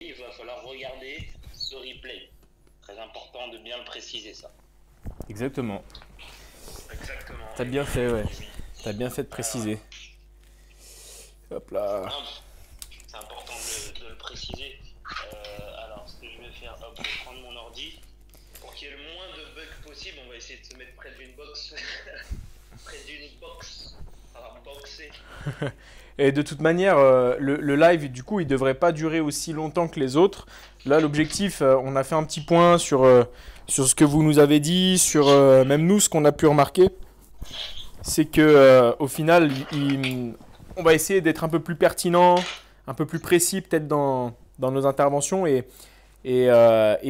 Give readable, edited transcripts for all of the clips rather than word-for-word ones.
il va falloir regarder ce replay. Très important de bien le préciser, ça. Exactement. Exactement. T'as bien fait, ouais. Oui. T'as bien fait de préciser. Hop là. Non, c'est important de le préciser. Alors, ce que je vais faire, hop, je vais prendre mon ordi. Pour qu'il y ait le moins de bugs possible, on va essayer de se mettre près d'une box. Près d'une box. Alors, boxer. Et de toute manière, le live, du coup, il devrait pas durer aussi longtemps que les autres. Là, l'objectif, on a fait un petit point sur ce que vous nous avez dit, sur même nous, ce qu'on a pu remarquer. C'est que au final, on va essayer d'être un peu plus pertinent, un peu plus précis peut-être dans nos interventions et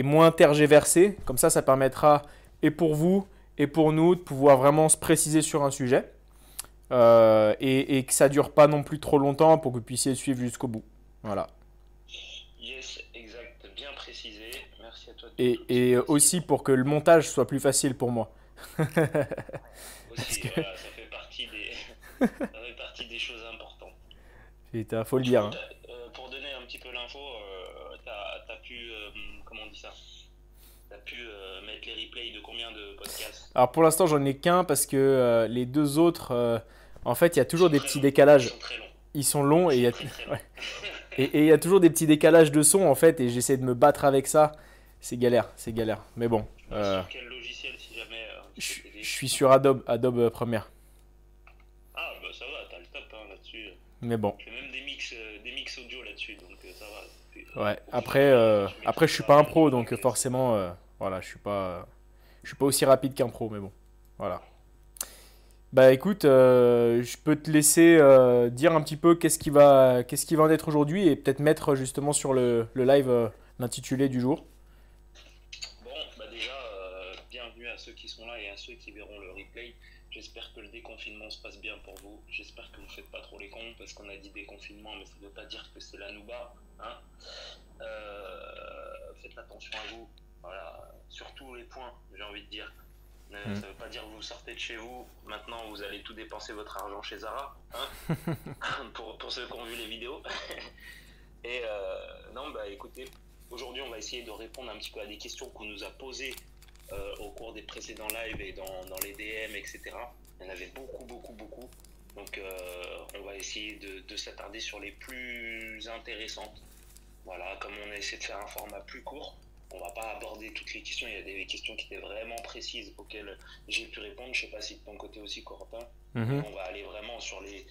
moins tergiversé. Comme ça permettra et pour vous et pour nous de pouvoir vraiment se préciser sur un sujet et que ça ne dure pas non plus trop longtemps pour que vous puissiez suivre jusqu'au bout. Voilà. Yes, exact, bien précisé. Merci à toi. Et aussi pour que le montage soit plus facile pour moi. Aussi, que... voilà, ça fait partie des choses importantes. Faut le Du dire. coup, Hein. pour donner un petit peu l'info, t'as pu, comment on dit ça? T'as pu mettre les replays de combien de podcasts? Alors pour l'instant, j'en ai qu'un parce que les deux autres, en fait, il y a Ils toujours sont des très petits longs. Ils décalages. sont très longs. Ils sont longs et Ils il y sont a, très très longs. ouais. Et il y a toujours des petits décalages de son en fait et j'essaie de me battre avec ça. C'est galère, c'est galère. Mais bon, Sur quel logiciel si jamais je peux je t'aider? suis sur Adobe Premiere. Ah bah ça va, t'as le top hein, là-dessus. Mais bon, Je fais même des mix audio là-dessus, donc ça va. ouais. Au Après, final, tu après, je maîtrises suis pas pas un mal pro de donc langages. forcément, voilà, je suis pas aussi rapide qu'un pro, mais bon, voilà. Bah écoute, je peux te laisser dire un petit peu qu'est-ce qui va en être aujourd'hui et peut-être mettre justement sur le live l'intitulé du jour. Bon, bah déjà, bienvenue à ceux qui sont là et à ceux qui verront le replay. J'espère que le déconfinement se passe bien pour vous. J'espère que vous ne faites pas trop les cons parce qu'on a dit déconfinement, mais ça ne veut pas dire que c'est la nouba. Hein. Faites attention à vous. Voilà, sur tous les points, j'ai envie de dire. Ça ne veut pas dire que vous sortez de chez vous. Maintenant, vous allez tout dépenser votre argent chez Zara. Hein. pour ceux qui ont vu les vidéos. Et non, bah écoutez, aujourd'hui, on va essayer de répondre un petit peu à des questions qu'on nous a posées au cours des précédents lives et dans les DM, etc. Il y en avait beaucoup, beaucoup, beaucoup. Donc, on va essayer de s'attarder sur les plus intéressantes. Voilà, comme on a essayé de faire un format plus court, on va pas aborder toutes les questions. Il y a des questions qui étaient vraiment précises auxquelles j'ai pu répondre. Je sais pas si de ton côté aussi, Corentin. Mhm. On va aller vraiment sur les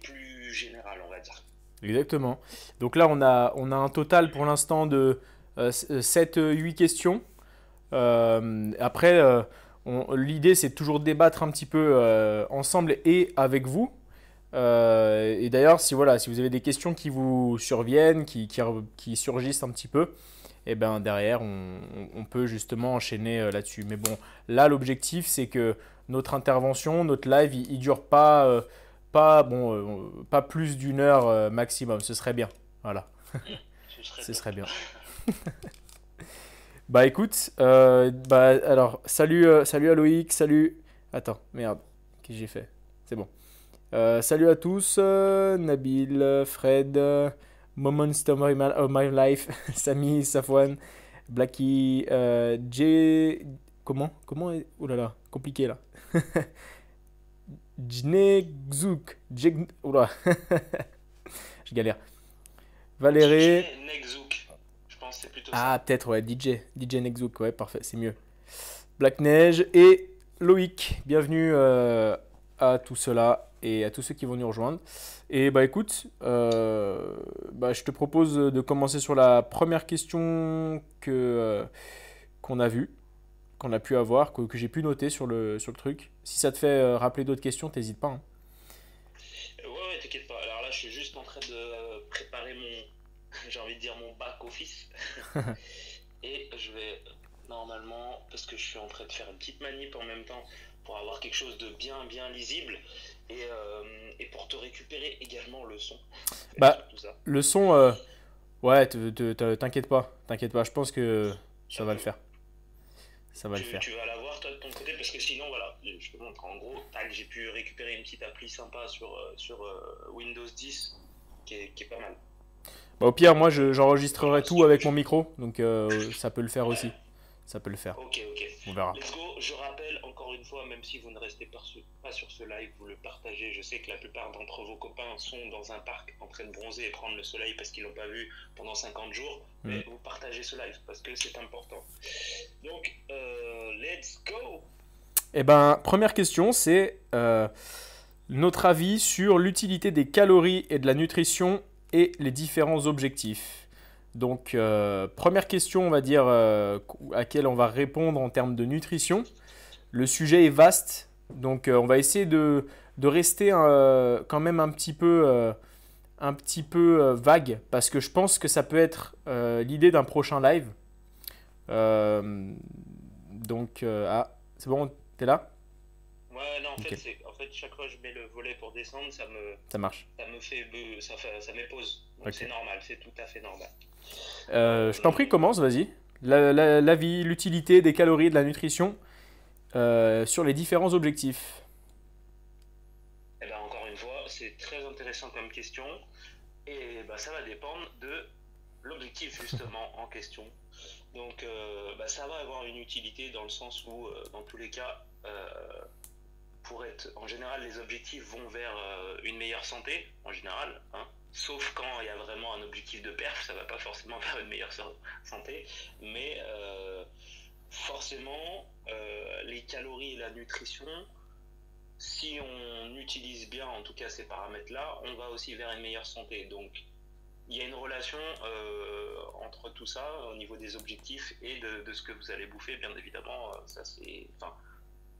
plus générales, on va dire. Exactement. Donc là, on a un total pour l'instant de 7-8 questions. Après, l'idée, c'est de toujours débattre un petit peu ensemble et avec vous. Et d'ailleurs, si, voilà, si vous avez des questions qui vous surviennent, qui surgissent un petit peu, et ben derrière, on peut justement enchaîner là-dessus. Mais bon, là, l'objectif, c'est que notre intervention, notre live, il dure pas plus d'une heure maximum. Ce serait bien. Voilà, Ce serait ce top. serait bien. Bah écoute, bah alors salut à Loïc, salut. Attends, merde, qu'est-ce que j'ai fait? C'est bon. Salut à tous, Nabil, Fred, Moments of my life, Samy, Safwan, Blacky, J. Oh là là, compliqué là. Jnegzouk. Oula, je galère. Valéré. DJ Nexouk, je pense que c'est plutôt Ah, ça. peut-être, ouais, DJ Nexouk, ouais, parfait, c'est mieux. Black Neige et Loïc. Bienvenue à tous ceux-là et à tous ceux qui vont nous rejoindre. Et bah écoute, bah, je te propose de commencer sur la première question qu'on a vue, qu'on a pu avoir, que j'ai pu noter sur le truc. Si ça te fait rappeler d'autres questions, t'hésites pas. Hein. Ouais, t'inquiète pas. Alors là, je suis juste en train de préparer j'ai envie de dire mon back office. Et je vais normalement, parce que je suis en train de faire une petite manip en même temps pour avoir quelque chose de bien, bien lisible et pour te récupérer également le son. Bah, Tout ça. le son, ouais, t'inquiète pas, je pense que ça va le faire. Ça va le faire. Tu vas l'avoir toi de ton côté parce que sinon voilà, je te montre en gros, tac, j'ai pu récupérer une petite appli sympa sur Windows 10 qui est pas mal. Bah, au pire, moi, j'enregistrerai tout avec mon micro, donc ça peut le faire aussi. Ça peut le faire. Ok, ok. On verra. Let's go. Je rappelle encore une fois, même si vous ne restez pas sur ce live, vous le partagez. Je sais que la plupart d'entre vos copains sont dans un parc en train de bronzer et prendre le soleil parce qu'ils l'ont pas vu pendant 50 jours. Mais vous partagez ce live parce que c'est important. Donc, let's go. Eh ben, première question, c'est notre avis sur l'utilité des calories et de la nutrition et les différents objectifs. Donc, première question, on va dire, à laquelle on va répondre en termes de nutrition. Le sujet est vaste, donc on va essayer de rester quand même un petit peu vague, parce que je pense que ça peut être l'idée d'un prochain live. Donc, c'est bon, t'es là? Ouais, non, Ok. en fait, chaque fois que je mets le volet pour descendre, Ça marche. ça m'épose. Donc Ok. c'est normal, c'est tout à fait normal. Je t'en prie, commence, vas-y. L'avis, l'utilité des calories et de la nutrition sur les différents objectifs. Eh ben, encore une fois, c'est très intéressant comme question. Et bah, ça va dépendre de l'objectif justement en question. Donc bah, ça va avoir une utilité dans le sens où, dans tous les cas, en général, les objectifs vont vers une meilleure santé, en général, hein. Sauf quand il y a vraiment un objectif de perf, ça va pas forcément vers une meilleure santé, mais forcément, les calories et la nutrition, si on utilise bien en tout cas ces paramètres-là, on va aussi vers une meilleure santé. Donc il y a une relation entre tout ça au niveau des objectifs et de ce que vous allez bouffer, bien évidemment.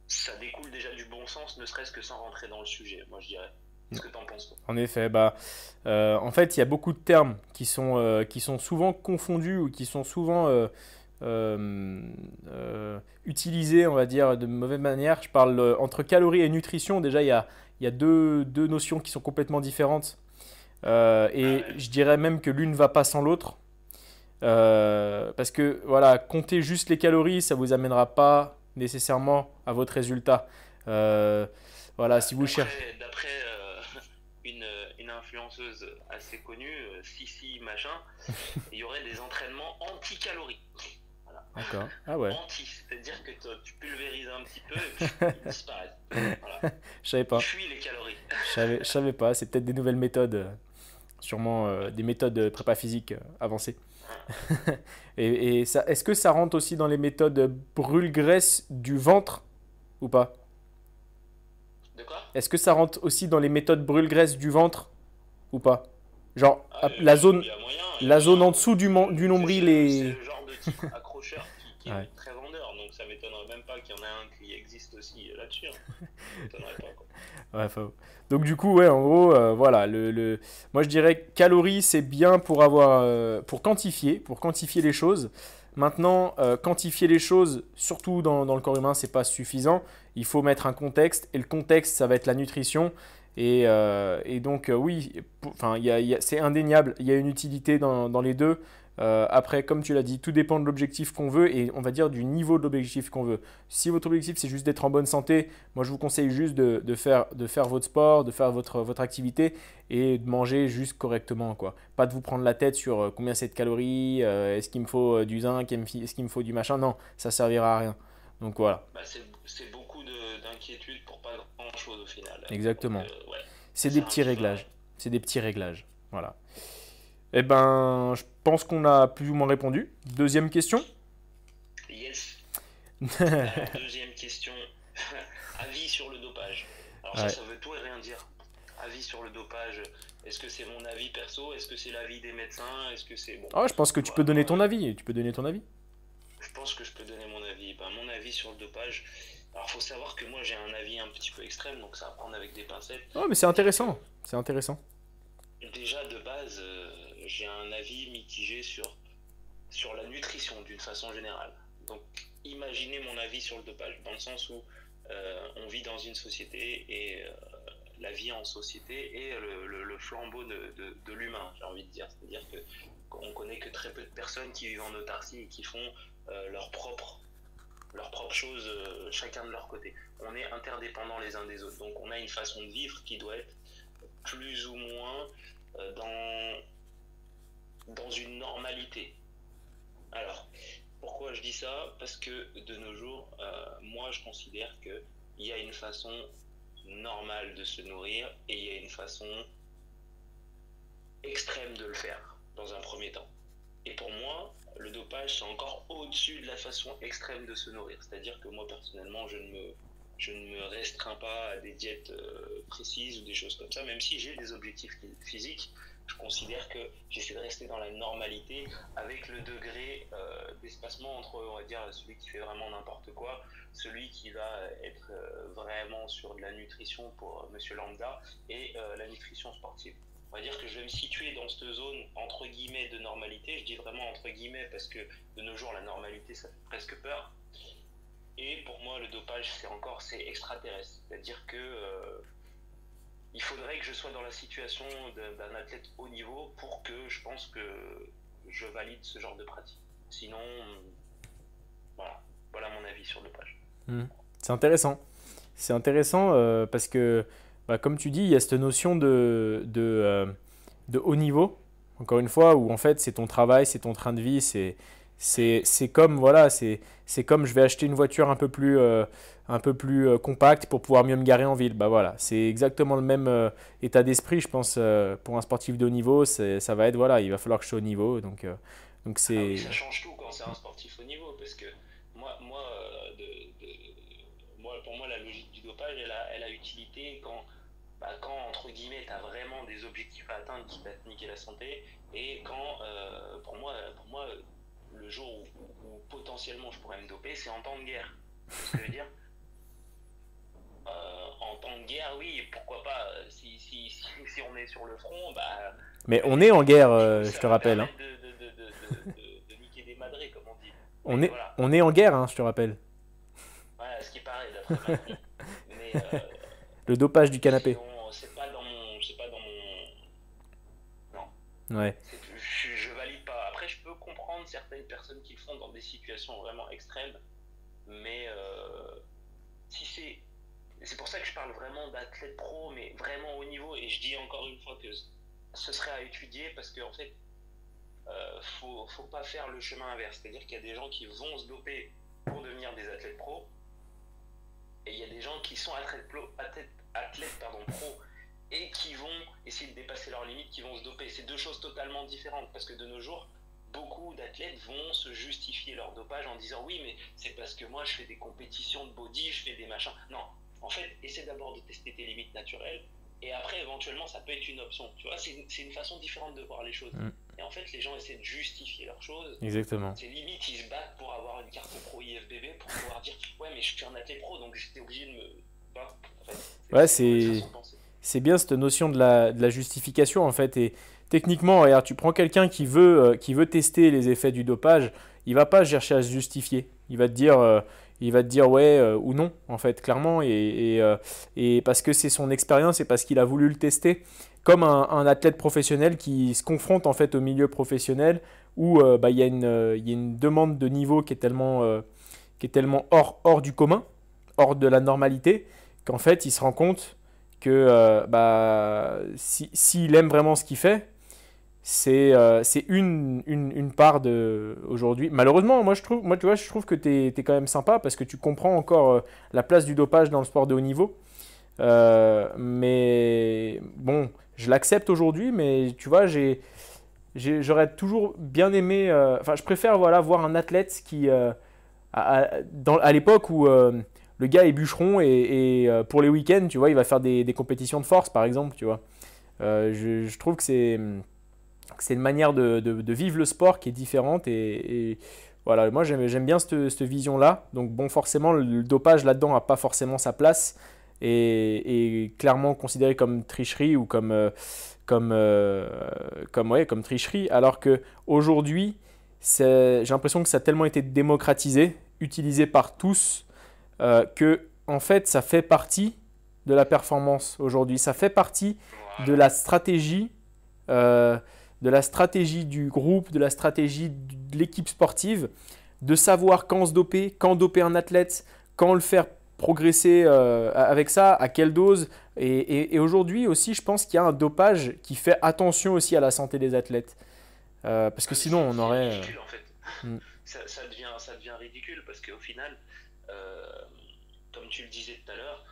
Ça découle déjà du bon sens, ne serait-ce que sans rentrer dans le sujet, moi je dirais. Qu'est-ce que t'en penses, toi? En effet, en fait, il y a beaucoup de termes qui sont souvent confondus ou qui sont souvent utilisés, on va dire, de mauvaise manière. Je parle entre calories et nutrition. Déjà, il y a deux notions qui sont complètement différentes. Et je dirais même que l'une ne va pas sans l'autre. Parce que voilà, compter juste les calories, ça vous amènera pas nécessairement à votre résultat. Voilà, si vous cherchez. D'après une influenceuse assez connue, Sissi machin, il y aurait des entraînements anti-calories. Voilà. D'accord. Ah ouais. Anti, c'est-à-dire que tu pulvérises un petit peu et puis ils disparaissent. Voilà. Je savais pas. Fuis les calories. Je savais pas. C'est peut-être des nouvelles méthodes, sûrement des méthodes de prépa physique avancées. Et ça, est-ce que ça rentre aussi dans les méthodes brûle-graisse du ventre ou pas? De quoi? Est-ce que ça rentre aussi dans les méthodes brûle-graisse du ventre ou pas? Genre Il la zone, y a moyen. la zone en dessous du nombril C'est et... le genre de titre accrocheur qui Ouais. est très vendeur, donc ça m'étonnerait même pas qu'il y en ait un qui existe aussi là-dessus. Hein. Ça m'étonnerait pas, quoi. Ouais, donc du coup, ouais, en gros, voilà, moi je dirais que calories, c'est bien pour avoir, pour quantifier les choses. Maintenant, quantifier les choses, surtout dans le corps humain, c'est pas suffisant. Il faut mettre un contexte, et le contexte, ça va être la nutrition. Et donc, oui, enfin, c'est indéniable, il y a une utilité dans les deux. Après, comme tu l'as dit, tout dépend de l'objectif qu'on veut et on va dire du niveau de l'objectif qu'on veut. Si votre objectif c'est juste d'être en bonne santé, moi je vous conseille juste de faire votre sport, de faire votre activité et de manger juste correctement, quoi. Pas de vous prendre la tête sur combien c'est de calories, est-ce qu'il me faut du zinc, est-ce qu'il me faut du machin. Non, ça servira à rien. Donc voilà, Bah, c'est beaucoup d'inquiétude pour pas grand-chose au final. exactement. Donc, ouais, C'est c'est des un petits petit peu vrai. réglages. C'est des petits réglages. Voilà. Eh ben, je pense qu'on a plus ou moins répondu. Deuxième question. Yes. Alors, deuxième question. Avis sur le dopage. Alors Ouais. ça veut tout et rien dire. Avis sur le dopage. Est-ce que c'est mon avis perso? Est-ce que c'est l'avis des médecins? Est-ce que c'est... Bon, Ah, je pense que tu peux voilà, donner ton avis. Tu peux donner ton avis. je pense que je peux donner mon avis. Ben, mon avis sur le dopage. Alors faut savoir que moi j'ai un avis un petit peu extrême, donc ça va prendre avec des pincettes. Oh, mais c'est C'est-à-dire que intéressant. C'est intéressant. déjà de base, j'ai un avis mitigé sur la nutrition d'une façon générale. Donc imaginez mon avis sur le dopage, dans le sens où on vit dans une société et la vie en société est le flambeau de l'humain, j'ai envie de dire. C'est-à-dire qu'on connaît que très peu de personnes qui vivent en autarcie et qui font leurs propres choses, chacun de leur côté. On est interdépendants les uns des autres. Donc on a une façon de vivre qui doit être plus ou moins dans dans une normalité. Alors, pourquoi je dis ça? Parce que de nos jours, moi je considère qu'il y a une façon normale de se nourrir et il y a une façon extrême de le faire dans un premier temps. Et pour moi, le dopage, c'est encore au-dessus de la façon extrême de se nourrir. C'est-à-dire que moi, personnellement, je ne me restreins pas à des diètes précises ou des choses comme ça, même si j'ai des objectifs physiques. Je considère que j'essaie de rester dans la normalité avec le degré d'espacement entre, on va dire, celui qui fait vraiment n'importe quoi, celui qui va être vraiment sur de la nutrition pour monsieur lambda et la nutrition sportive. On va dire que je vais me situer dans cette zone entre guillemets de normalité. Je dis vraiment entre guillemets parce que de nos jours la normalité ça fait presque peur. Et pour moi le dopage c'est extraterrestre. C'est-à-dire que il faudrait que je sois dans la situation d'un athlète haut niveau pour que je pense que je valide ce genre de pratique. Sinon, voilà mon avis sur le dopage. C'est intéressant. C'est intéressant parce que, comme tu dis, il y a cette notion de haut niveau, encore une fois, où en fait c'est ton travail, c'est ton train de vie, c'est comme, voilà, c'est comme je vais acheter une voiture un peu plus compacte pour pouvoir mieux me garer en ville. Bah voilà, c'est exactement le même état d'esprit, je pense, pour un sportif de haut niveau. Ça va être, voilà, il va falloir que je sois au niveau. Donc c'est... Ah oui, ça change tout quand c'est un sportif haut niveau, parce que pour moi, la logique du dopage, elle a utilité quand entre guillemets, tu as vraiment des objectifs à atteindre qui va te niquer la santé, et quand, pour moi, le jour où potentiellement je pourrais me doper, c'est en temps de guerre. C'est ce que je veux dire. En temps de guerre, oui, pourquoi pas, si on est sur le front, Mais on est en guerre, je te rappelle. Hein. De niquer des madrés, comme on dit. On est en guerre, hein, je te rappelle. Voilà, ce qui paraît, d'après ma vie. Mais le dopage du canapé. C'est pas dans mon... Non. Ouais. Je valide pas. Après, je peux comprendre certaines personnes qui le font dans des situations vraiment extrêmes, mais c'est pour ça que je parle vraiment d'athlète pro, mais vraiment haut niveau, et je dis encore une fois que ce serait à étudier, parce qu'en fait, faut pas faire le chemin inverse. C'est-à-dire qu'il y a des gens qui vont se doper pour devenir des athlètes pro, et il y a des gens qui sont athlètes pro et qui vont essayer de dépasser leurs limites, qui vont se doper. C'est deux choses totalement différentes, parce que de nos jours, beaucoup d'athlètes vont se justifier leur dopage en disant oui, mais c'est parce que moi je fais des compétitions de body, je fais des machins. Non, en fait, essaie d'abord de tester tes limites naturelles, et après éventuellement ça peut être une option. Tu vois, c'est une façon différente de voir les choses. Et en fait, les gens essaient de justifier leurs choses. Exactement. C'est limite, ils se battent pour avoir une carte pro IFBB pour pouvoir dire ouais, mais je suis un athlète pro, donc j'étais obligé de me... En fait, ouais, c'est bien cette notion de la justification, en fait. Et techniquement, regarde, tu prends quelqu'un qui veut tester les effets du dopage, il va pas chercher à se justifier. Il va te dire ouais ou non, en fait, clairement. Et parce que c'est son expérience et parce qu'il a voulu le tester. Comme un athlète professionnel qui se confronte en fait au milieu professionnel où il y a une demande de niveau qui est tellement hors du commun, hors de la normalité, qu'en fait il se rend compte que s'il aime vraiment ce qu'il fait, c'est une part de aujourd'hui. Malheureusement, moi tu vois, je trouve que tu es quand même sympa parce que tu comprends encore la place du dopage dans le sport de haut niveau. Mais bon, je l'accepte aujourd'hui, mais tu vois, j'aurais toujours bien aimé. Je préfère voir un athlète qui, à l'époque où le gars est bûcheron et pour les week-ends, tu vois, il va faire des compétitions de force, par exemple, tu vois. Je trouve que c'est une manière de vivre le sport qui est différente et voilà, moi j'aime bien cette vision-là. Donc bon, forcément, le dopage là-dedans n'a pas forcément sa place. Et clairement considéré comme tricherie ou comme tricherie, alors qu'aujourd'hui, j'ai l'impression que ça a tellement été démocratisé, utilisé par tous, que en fait, ça fait partie de la performance aujourd'hui. Ça fait partie de la stratégie du groupe, de la stratégie de l'équipe sportive, de savoir quand se doper, quand doper un athlète, quand le faire progresser avec ça, à quelle dose. Et aujourd'hui aussi, je pense qu'il y a un dopage qui fait attention aussi à la santé des athlètes. Parce que sinon, on aurait... ridicule en fait. hmm, Ça devient ridicule parce qu'au final, euh, comme tu le disais tout à l'heure,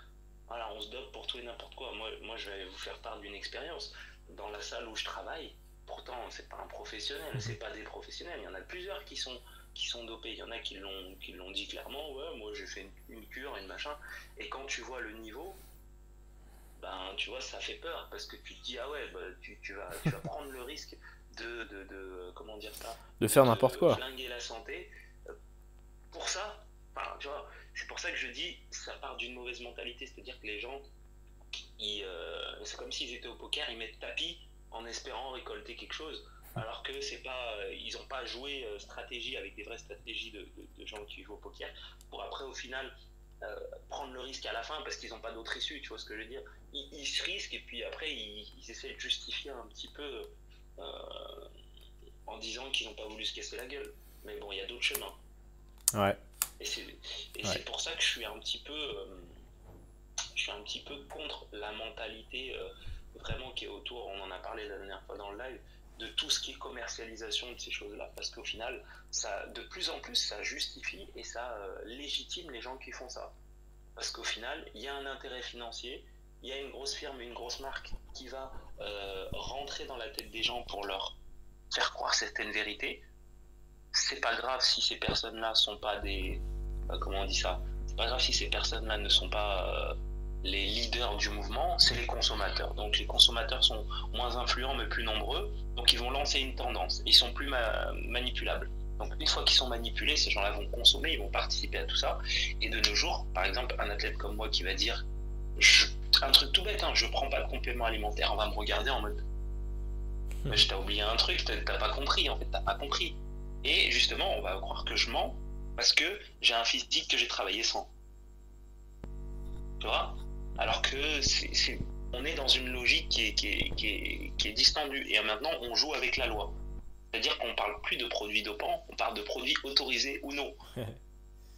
voilà, on se dope pour tout et n'importe quoi. Moi, je vais vous faire part d'une expérience. Dans la salle où je travaille, pourtant, c'est pas un professionnel, c'est pas des professionnels. Il y en a plusieurs qui sont dopés. Il y en a qui l'ont dit clairement. Ouais, moi, j'ai fait une cure, une machin. Et quand tu vois le niveau, ben, tu vois, ça fait peur parce que tu te dis, ah ouais, bah, tu vas prendre le risque comment dire ça, de de faire n'importe te quoi. flinguer la santé euh, pour ça. Enfin, tu vois, c'est pour ça que je dis, ça part d'une mauvaise mentalité, c'est-à-dire que les gens, c'est comme s'ils étaient au poker, ils mettent tapis en espérant récolter quelque chose, alors que c'est pas, ils n'ont pas joué stratégie avec des vraies stratégies de gens qui jouent au poker, pour après au final prendre le risque à la fin parce qu'ils n'ont pas d'autre issue, tu vois ce que je veux dire. Ils se risquent et puis après ils essaient de justifier un petit peu euh, en disant qu'ils n'ont pas voulu se casser la gueule. Mais bon, il y a d'autres chemins. Ouais, Et c'est et ouais. c'est pour ça que je suis un petit peu contre la mentalité vraiment qui est autour, on en a parlé la dernière fois dans le live, de tout ce qui est commercialisation de ces choses-là. Parce qu'au final, ça, de plus en plus, ça justifie et ça légitime les gens qui font ça. Parce qu'au final, il y a un intérêt financier, il y a une grosse firme, une grosse marque qui va rentrer dans la tête des gens pour leur faire croire certaines vérités. C'est pas grave si ces personnes-là sont pas des... comment on dit ça? C'est pas grave si ces personnes-là ne sont pas les leaders du mouvement, c'est les consommateurs. Donc les consommateurs sont moins influents mais plus nombreux, donc ils vont lancer une tendance. Ils sont plus manipulables. Donc une fois qu'ils sont manipulés, ces gens-là vont consommer, ils vont participer à tout ça. Et de nos jours, par exemple, un athlète comme moi qui va dire un truc tout bête, hein, je prends pas de complément alimentaire, on va me regarder en mode mais je t'ai oublié un truc, t'as pas compris, en fait, t'as pas compris. Et justement, on va croire que je mens parce que j'ai un physique que j'ai travaillé sans. Tu vois? Alors que on est dans une logique qui est distendue. Et maintenant, on joue avec la loi. C'est-à-dire qu'on parle plus de produits dopants, on parle de produits autorisés ou non.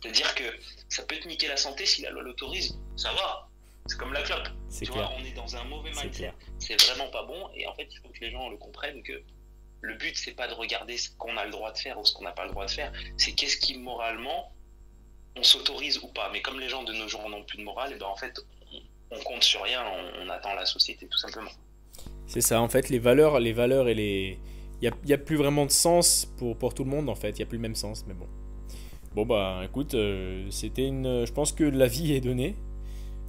C'est-à-dire que ça peut te niquer la santé si la loi l'autorise. Ça va. C'est comme la clope. C'est Tu clair. vois, on est dans un mauvais C'est mindset. clair. C'est vraiment pas bon. Et en fait, il faut que les gens le comprennent que le but, c'est pas de regarder ce qu'on a le droit de faire ou ce qu'on n'a pas le droit de faire. C'est qu'est-ce qui, moralement, on s'autorise ou pas. Mais comme les gens de nos jours n'ont plus de morale, et ben en fait, on compte sur rien, on attend la société, tout simplement. C'est ça, en fait, les valeurs et les... Il y a plus vraiment de sens pour tout le monde, en fait. Il y a plus le même sens, mais bon. Bon, bah, écoute, c'était une... Je pense que l'avis est donné.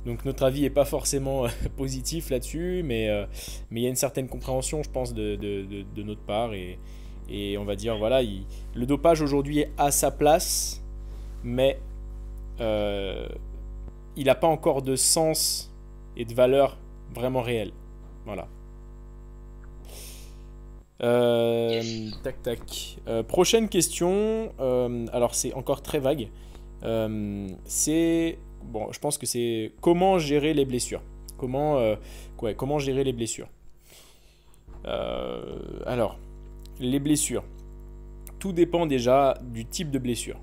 Donc notre avis n'est pas forcément positif là-dessus, mais il y a une certaine compréhension, je pense, de notre part. Et on va dire, voilà, le dopage aujourd'hui est à sa place, mais euh, il n'a pas encore de sens et de valeur vraiment réelle. Voilà. Yes. Tac tac. Prochaine question. Alors c'est encore très vague. C'est bon, je pense que c'est comment gérer les blessures. Comment gérer les blessures. Alors les blessures. Tout dépend déjà du type de blessure.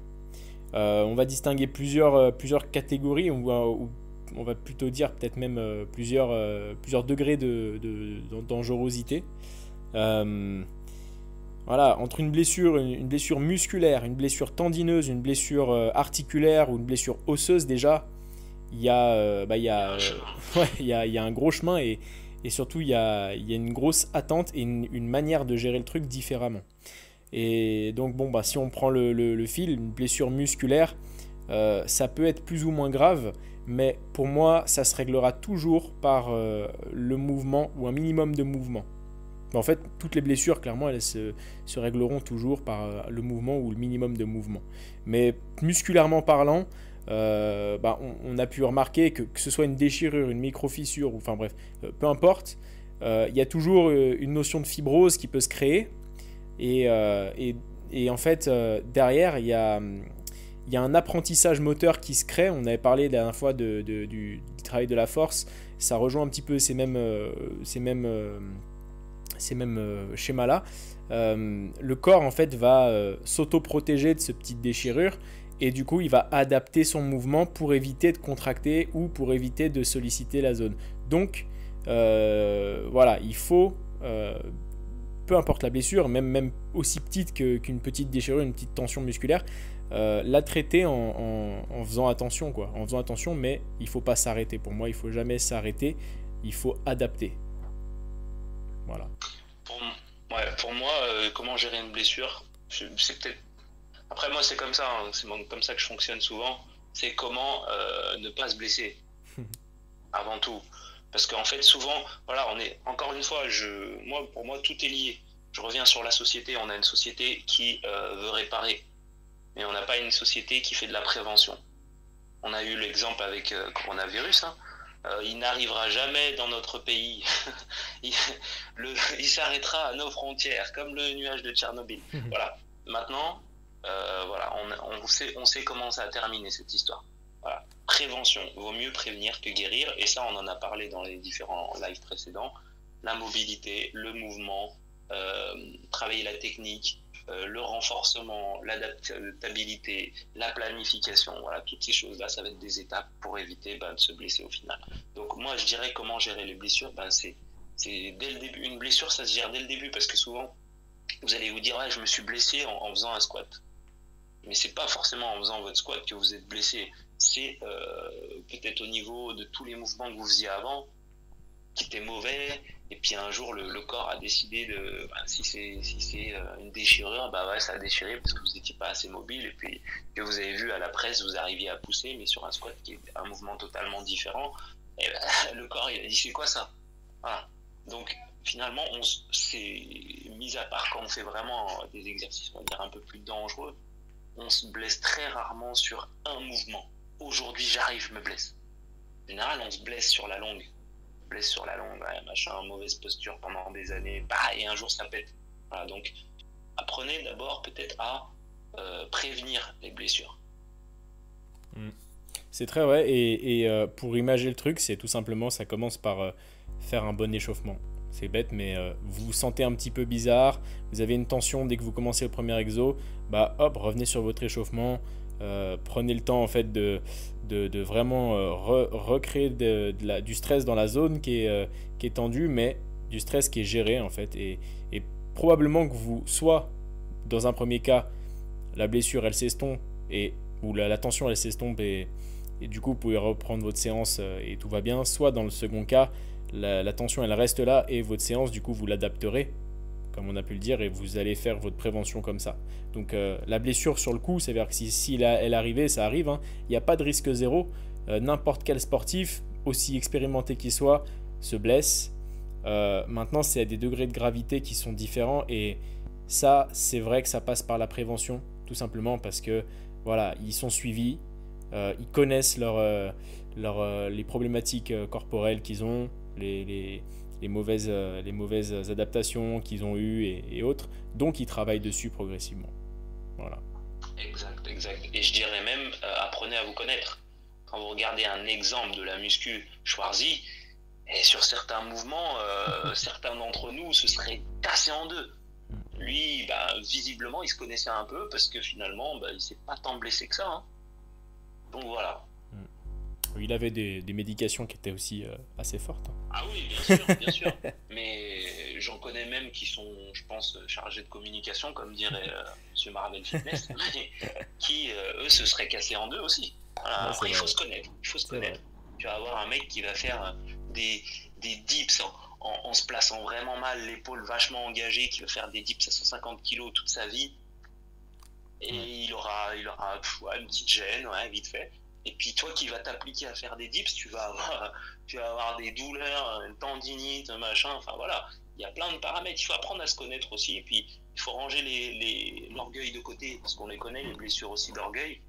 On va distinguer plusieurs catégories, ou on va plutôt dire peut-être même plusieurs degrés de dangerosité. Voilà, entre une blessure musculaire, une blessure tendineuse, une blessure articulaire ou une blessure osseuse, déjà, il y a, Il y a un chemin. ouais, il y a un gros chemin et surtout il y a une grosse attente et une manière de gérer le truc différemment. Et donc, bon, bah, si on prend le fil, une blessure musculaire, ça peut être plus ou moins grave, mais pour moi, ça se réglera toujours par le mouvement ou un minimum de mouvement. En fait, toutes les blessures, clairement, elles se régleront toujours par le mouvement ou le minimum de mouvement. Mais musculairement parlant, bah, on a pu remarquer que ce soit une déchirure, une micro-fissure, ou enfin bref, peu importe, il y a toujours une notion de fibrose qui peut se créer. Et, euh, et, et en fait, derrière, il y a un apprentissage moteur qui se crée. On avait parlé la dernière fois du travail de la force. Ça rejoint un petit peu ces mêmes schémas-là. Le corps, en fait, va s'auto-protéger de ce petite déchirure. Et du coup, il va adapter son mouvement pour éviter de contracter ou pour éviter de solliciter la zone. Donc, voilà, il faut peu importe la blessure, même aussi petite qu'une petite déchirure, une petite tension musculaire, la traiter en faisant attention, quoi. En faisant attention, mais il faut pas s'arrêter. Pour moi, il faut jamais s'arrêter, il faut adapter. Voilà. Pour moi, comment gérer une blessure, c'est peut-être... Après, moi, c'est comme ça, hein, c'est comme ça que je fonctionne souvent. C'est comment ne pas se blesser, avant tout. Parce qu'en fait, souvent, voilà, encore une fois, pour moi, tout est lié. Je reviens sur la société. On a une société qui veut réparer, mais on n'a pas une société qui fait de la prévention. On a eu l'exemple avec coronavirus, hein. Il n'arrivera jamais dans notre pays. il s'arrêtera à nos frontières, comme le nuage de Tchernobyl. Voilà. Maintenant, voilà, on sait comment ça a terminé cette histoire. Voilà. Prévention. Vaut mieux prévenir que guérir. Et ça, on en a parlé dans les différents lives précédents. La mobilité, le mouvement, travailler la technique, le renforcement, l'adaptabilité, la planification, voilà, toutes ces choses-là, ça va être des étapes pour éviter de se blesser au final. Donc moi, je dirais comment gérer les blessures, c'est dès le début. Une blessure, ça se gère dès le début, parce que souvent, vous allez vous dire, je me suis blessé en faisant un squat. Mais c'est pas forcément en faisant votre squat que vous êtes blessé, c'est peut-être au niveau de tous les mouvements que vous faisiez avant, qui étaient mauvais, et puis un jour le corps a décidé de, si c'est une déchirure, ça a déchiré parce que vous n'étiez pas assez mobile, et puis que vous avez vu à la presse, vous arriviez à pousser, mais sur un squat qui est un mouvement totalement différent, et le corps il a dit c'est quoi ça, voilà. Donc finalement c'est mis à part quand on fait vraiment des exercices, on va dire, un peu plus dangereux, on se blesse très rarement sur un mouvement. Aujourd'hui j'arrive, je me blesse. En général on se blesse sur la longue. Mauvaise posture pendant des années, et un jour ça pète. Voilà, donc apprenez d'abord peut-être à prévenir les blessures. C'est très vrai, et pour imager le truc, c'est tout simplement, ça commence par faire un bon échauffement. C'est bête, mais vous vous sentez un petit peu bizarre, vous avez une tension dès que vous commencez le premier exo, hop, revenez sur votre échauffement, prenez le temps en fait de vraiment recréer du stress dans la zone qui est tendue, mais du stress qui est géré en fait, et probablement que vous, soit dans un premier cas, la blessure elle s'estompe, ou la tension elle s'estompe, et du coup vous pouvez reprendre votre séance et tout va bien, soit dans le second cas, la tension elle reste là, et votre séance du coup vous l'adapterez, comme on a pu le dire, et vous allez faire votre prévention comme ça. Donc la blessure sur le coup, c'est-à-dire que si elle arrivait, ça arrive, hein. Il n'y a pas de risque zéro. N'importe quel sportif, aussi expérimenté qu'il soit, se blesse. Maintenant, c'est à des degrés de gravité qui sont différents, et ça, c'est vrai que ça passe par la prévention, tout simplement parce que voilà, ils sont suivis, ils connaissent les problématiques corporelles qu'ils ont, les mauvaises adaptations qu'ils ont eues et autres, donc ils travaillent dessus progressivement. Voilà. Exact. Et je dirais même, apprenez à vous connaître. Quand vous regardez un exemple de la muscu Schwarzy, et sur certains mouvements, certains d'entre nous se seraient cassés en deux. Lui, visiblement, il se connaissait un peu, parce que finalement, il s'est pas tant blessé que ça, hein. Donc voilà. Il avait des médications qui étaient aussi assez fortes. Ah oui, bien sûr. Mais j'en connais même qui sont, je pense, chargés de communication, comme dirait Monsieur Marvel Fitness, qui, eux, se seraient cassés en deux aussi. Voilà. Après, il faut se connaître. Tu vas avoir un mec qui va faire des dips en se plaçant vraiment mal, l'épaule vachement engagée, qui va faire des dips à 150 kg toute sa vie. Et il aura une petite gêne, vite fait. Et puis toi qui vas t'appliquer à faire des dips, tu vas avoir des douleurs, une tendinite, machin, enfin voilà. Il y a plein de paramètres, il faut apprendre à se connaître aussi, et puis il faut ranger l'orgueil de côté, parce qu'on les connaît, les blessures aussi d'orgueil.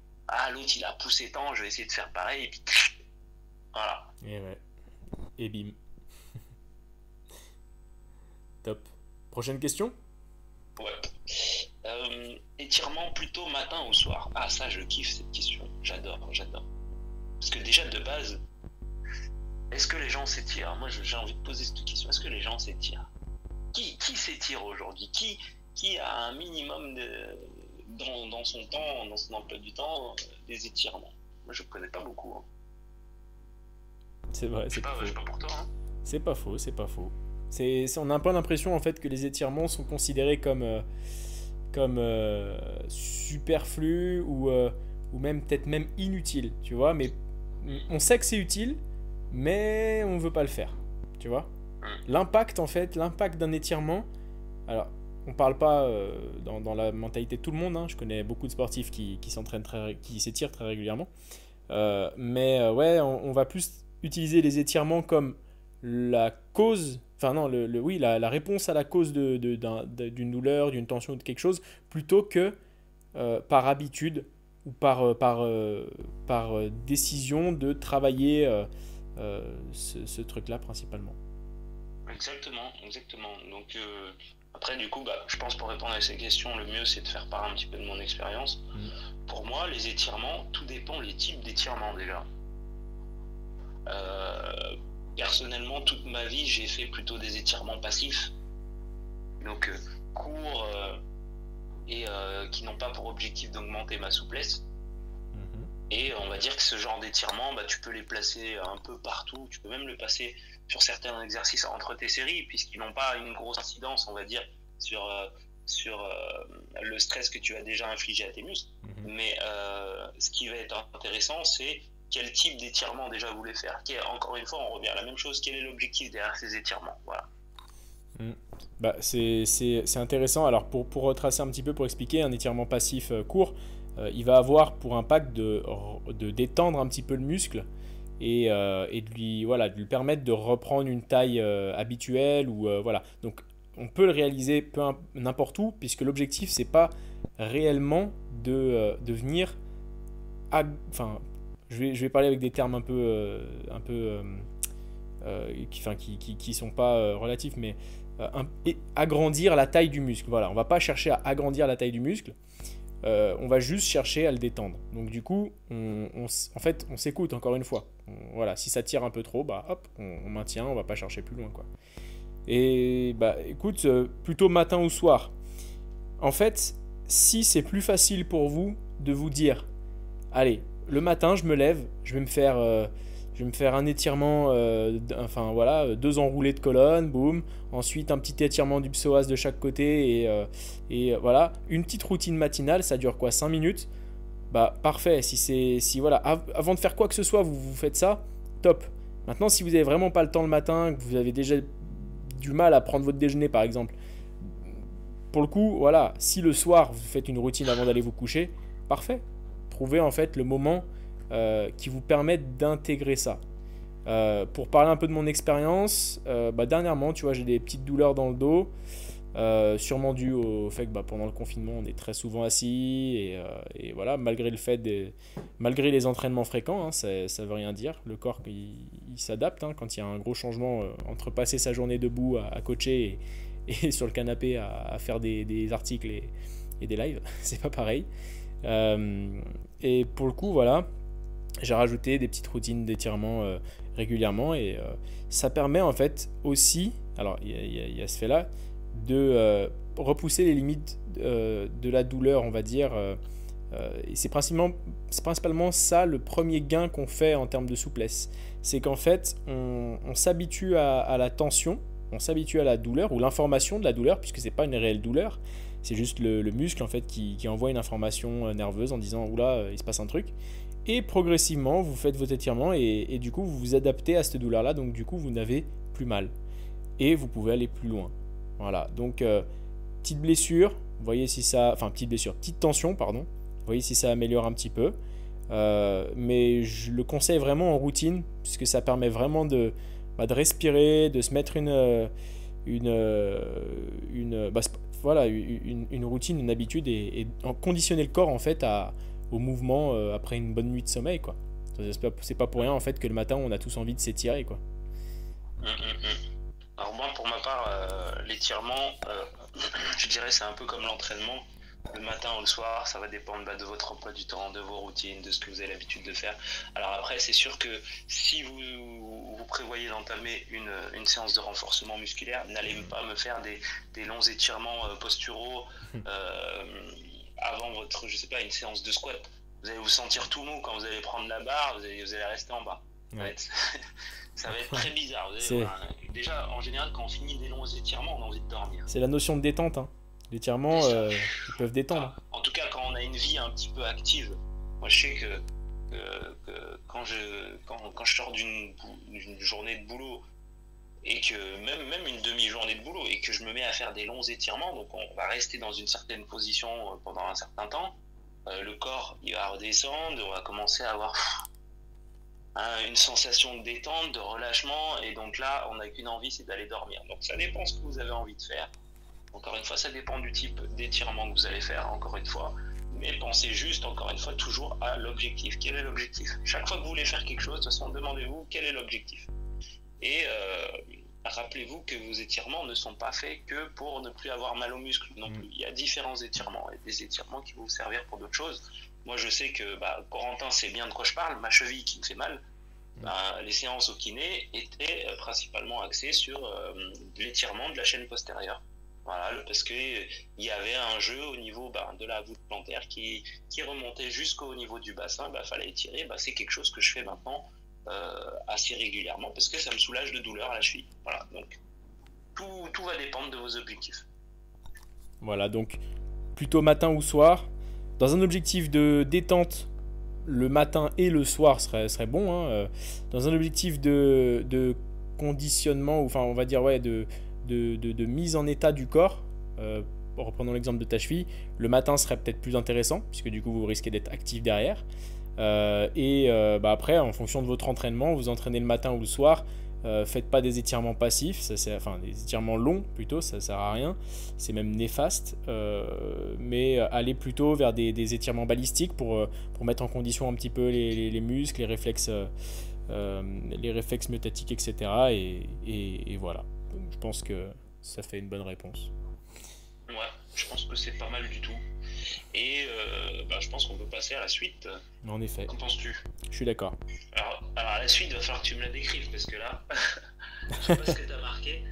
L'autre il a poussé tant, je vais essayer de faire pareil, et puis voilà. Et bim. Top. Prochaine question ? Ouais. Étirement plutôt matin ou soir? Ça je kiffe cette question, j'adore. Parce que déjà de base, est-ce que les gens s'étirent? Moi j'ai envie de poser cette question, est-ce que les gens s'étirent? Qui s'étire aujourd'hui? Qui a un minimum dans son temps, dans son emploi du temps, des étirements? Moi je connais pas beaucoup, hein. C'est vrai, c'est pas faux. Je sais pas pour toi, hein. C'est pas faux. On a un peu l'impression en fait que les étirements sont considérés comme superflus ou même peut-être même inutiles, tu vois. Mais on sait que c'est utile, mais on veut pas le faire, tu vois. L'impact en fait, l'impact d'un étirement. Alors, on parle pas dans la mentalité de tout le monde. Hein. Je connais beaucoup de sportifs qui s'étirent très régulièrement. Mais ouais, on va plus utiliser les étirements comme la cause, enfin non, oui, la réponse à la cause d'une douleur, d'une tension ou de quelque chose, plutôt que par habitude ou par décision de travailler ce truc-là principalement. Exactement, exactement. Donc après, du coup, je pense pour répondre à ces questions, le mieux c'est de faire part un petit peu de mon expérience. Pour moi, les étirements, tout dépend les types d'étirements déjà. Personnellement, toute ma vie, j'ai fait plutôt des étirements passifs, donc courts et qui n'ont pas pour objectif d'augmenter ma souplesse. Et on va dire que ce genre d'étirement, tu peux les placer un peu partout. Tu peux même le passer sur certains exercices entre tes séries, puisqu'ils n'ont pas une grosse incidence, on va dire, sur le stress que tu as déjà infligé à tes muscles. Mais ce qui va être intéressant, c'est quel type d'étirement déjà vous voulez faire. Encore une fois, on revient à la même chose. Quel est l'objectif derrière ces étirements? Voilà. C'est intéressant. Alors pour retracer un petit peu, pour expliquer, un étirement passif court, il va avoir pour impact de détendre un petit peu le muscle et de lui permettre de reprendre une taille habituelle. Voilà. Donc on peut le réaliser n'importe où, puisque l'objectif, c'est pas réellement de venir... Enfin, je vais parler avec des termes un peu qui sont pas relatifs, mais agrandir la taille du muscle. Voilà, on va pas chercher à agrandir la taille du muscle. On va juste chercher à le détendre. Donc du coup, en fait, on s'écoute encore une fois. Voilà, si ça tire un peu trop, hop, on maintient, on va pas chercher plus loin, quoi. Et écoute, plutôt matin ou soir. En fait, si c'est plus facile pour vous de vous dire, allez, le matin, je me lève, je vais me faire un étirement, 2 enroulés de colonne, boum. Ensuite, un petit étirement du psoas de chaque côté et voilà. Une petite routine matinale, ça dure quoi, 5 minutes? Parfait. Avant de faire quoi que ce soit, vous faites ça, top. Maintenant, si vous n'avez vraiment pas le temps le matin, que vous avez déjà du mal à prendre votre déjeuner, par exemple, pour le coup, voilà, si le soir, vous faites une routine avant d'aller vous coucher, parfait. Trouvez en fait le moment qui vous permettent d'intégrer ça. Pour parler un peu de mon expérience, dernièrement, tu vois, j'ai des petites douleurs dans le dos, sûrement dû au fait que pendant le confinement, on est très souvent assis et voilà, malgré les entraînements fréquents, hein, ça veut rien dire. Le corps, il s'adapte hein, quand il y a un gros changement entre passer sa journée debout à coacher et sur le canapé à faire des articles et des lives, c'est pas pareil. Et pour le coup, voilà, j'ai rajouté des petites routines d'étirement régulièrement et ça permet en fait aussi, alors il y a ce fait là, de repousser les limites de la douleur, on va dire, et c'est principalement ça le premier gain qu'on fait en termes de souplesse. C'est qu'en fait on s'habitue à la tension, on s'habitue à la douleur ou l'information de la douleur, puisque c'est pas une réelle douleur, c'est juste le muscle en fait qui envoie une information nerveuse en disant oula, il se passe un truc. Et progressivement, vous faites vos étirements et du coup, vous vous adaptez à cette douleur-là. Donc du coup, vous n'avez plus mal. Et vous pouvez aller plus loin. Voilà, donc petite blessure, voyez si ça... Enfin, petite tension, pardon. Voyez si ça améliore un petit peu. Mais je le conseille vraiment en routine, puisque ça permet vraiment de respirer, de se mettre une routine, une habitude et conditionner le corps en fait au mouvement après une bonne nuit de sommeil, quoi. C'est pas pour rien en fait que le matin on a tous envie de s'étirer, quoi. Alors moi pour ma part l'étirement je dirais c'est un peu comme l'entraînement, le matin ou le soir, ça va dépendre de votre emploi du temps, de vos routines, de ce que vous avez l'habitude de faire. Alors après c'est sûr que si vous prévoyez d'entamer une séance de renforcement musculaire, n'allez pas me faire des longs étirements posturaux avant une séance de squat. Vous allez vous sentir tout mou quand vous allez prendre la barre, vous allez rester en bas. Ouais. Ça va être très bizarre. Vous allez voir déjà, en général, quand on finit des longs étirements, on a envie de dormir. C'est la notion de détente, hein. L'étirement, ils peuvent détendre. Enfin, en tout cas, quand on a une vie un petit peu active, moi je sais que quand je sors d'une journée de boulot, et que même une demi-journée de boulot, et que je me mets à faire des longs étirements, donc on va rester dans une certaine position pendant un certain temps, le corps il va redescendre, on va commencer à avoir une sensation de détente, de relâchement, et donc là on n'a qu'une envie, c'est d'aller dormir. Donc ça dépend ce que vous avez envie de faire. Encore une fois, ça dépend du type d'étirement que vous allez faire, encore une fois. Mais pensez juste, encore une fois, toujours à l'objectif. Quel est l'objectif? Chaque fois que vous voulez faire quelque chose, de toute façon, demandez-vous quel est l'objectif. Et rappelez-vous que vos étirements ne sont pas faits que pour ne plus avoir mal aux muscles non plus. Il y a différents étirements, et des étirements qui vont vous servir pour d'autres choses. Moi, je sais que Corentin sait bien de quoi je parle. Ma cheville qui me fait mal, les séances au kiné étaient principalement axées sur l'étirement de la chaîne postérieure. Voilà, parce qu'il y avait un jeu au niveau de la voûte plantaire qui remontait jusqu'au niveau du bassin. Fallait étirer. C'est quelque chose que je fais maintenant assez régulièrement parce que ça me soulage de douleur à la cheville. Voilà, donc tout va dépendre de vos objectifs. Voilà, donc plutôt matin ou soir. Dans un objectif de détente, le matin et le soir serait bon. Hein. Dans un objectif de conditionnement, enfin on va dire de mise en état du corps, reprenons l'exemple de ta cheville, le matin serait peut-être plus intéressant, puisque du coup vous risquez d'être actif derrière. Après, en fonction de votre entraînement, vous entraînez le matin ou le soir, faites pas des étirements passifs, des étirements longs plutôt, ça sert à rien, c'est même néfaste, mais allez plutôt vers des étirements balistiques pour mettre en condition un petit peu les muscles, les réflexes myotatiques, etc. Et voilà. Je pense que ça fait une bonne réponse. Ouais, je pense que c'est pas mal du tout. Et je pense qu'on peut passer à la suite. En effet. Qu'en penses-tu? Je suis d'accord. Alors à la suite, il va falloir que tu me la décrives parce que là, je sais pas ce que t'as marqué.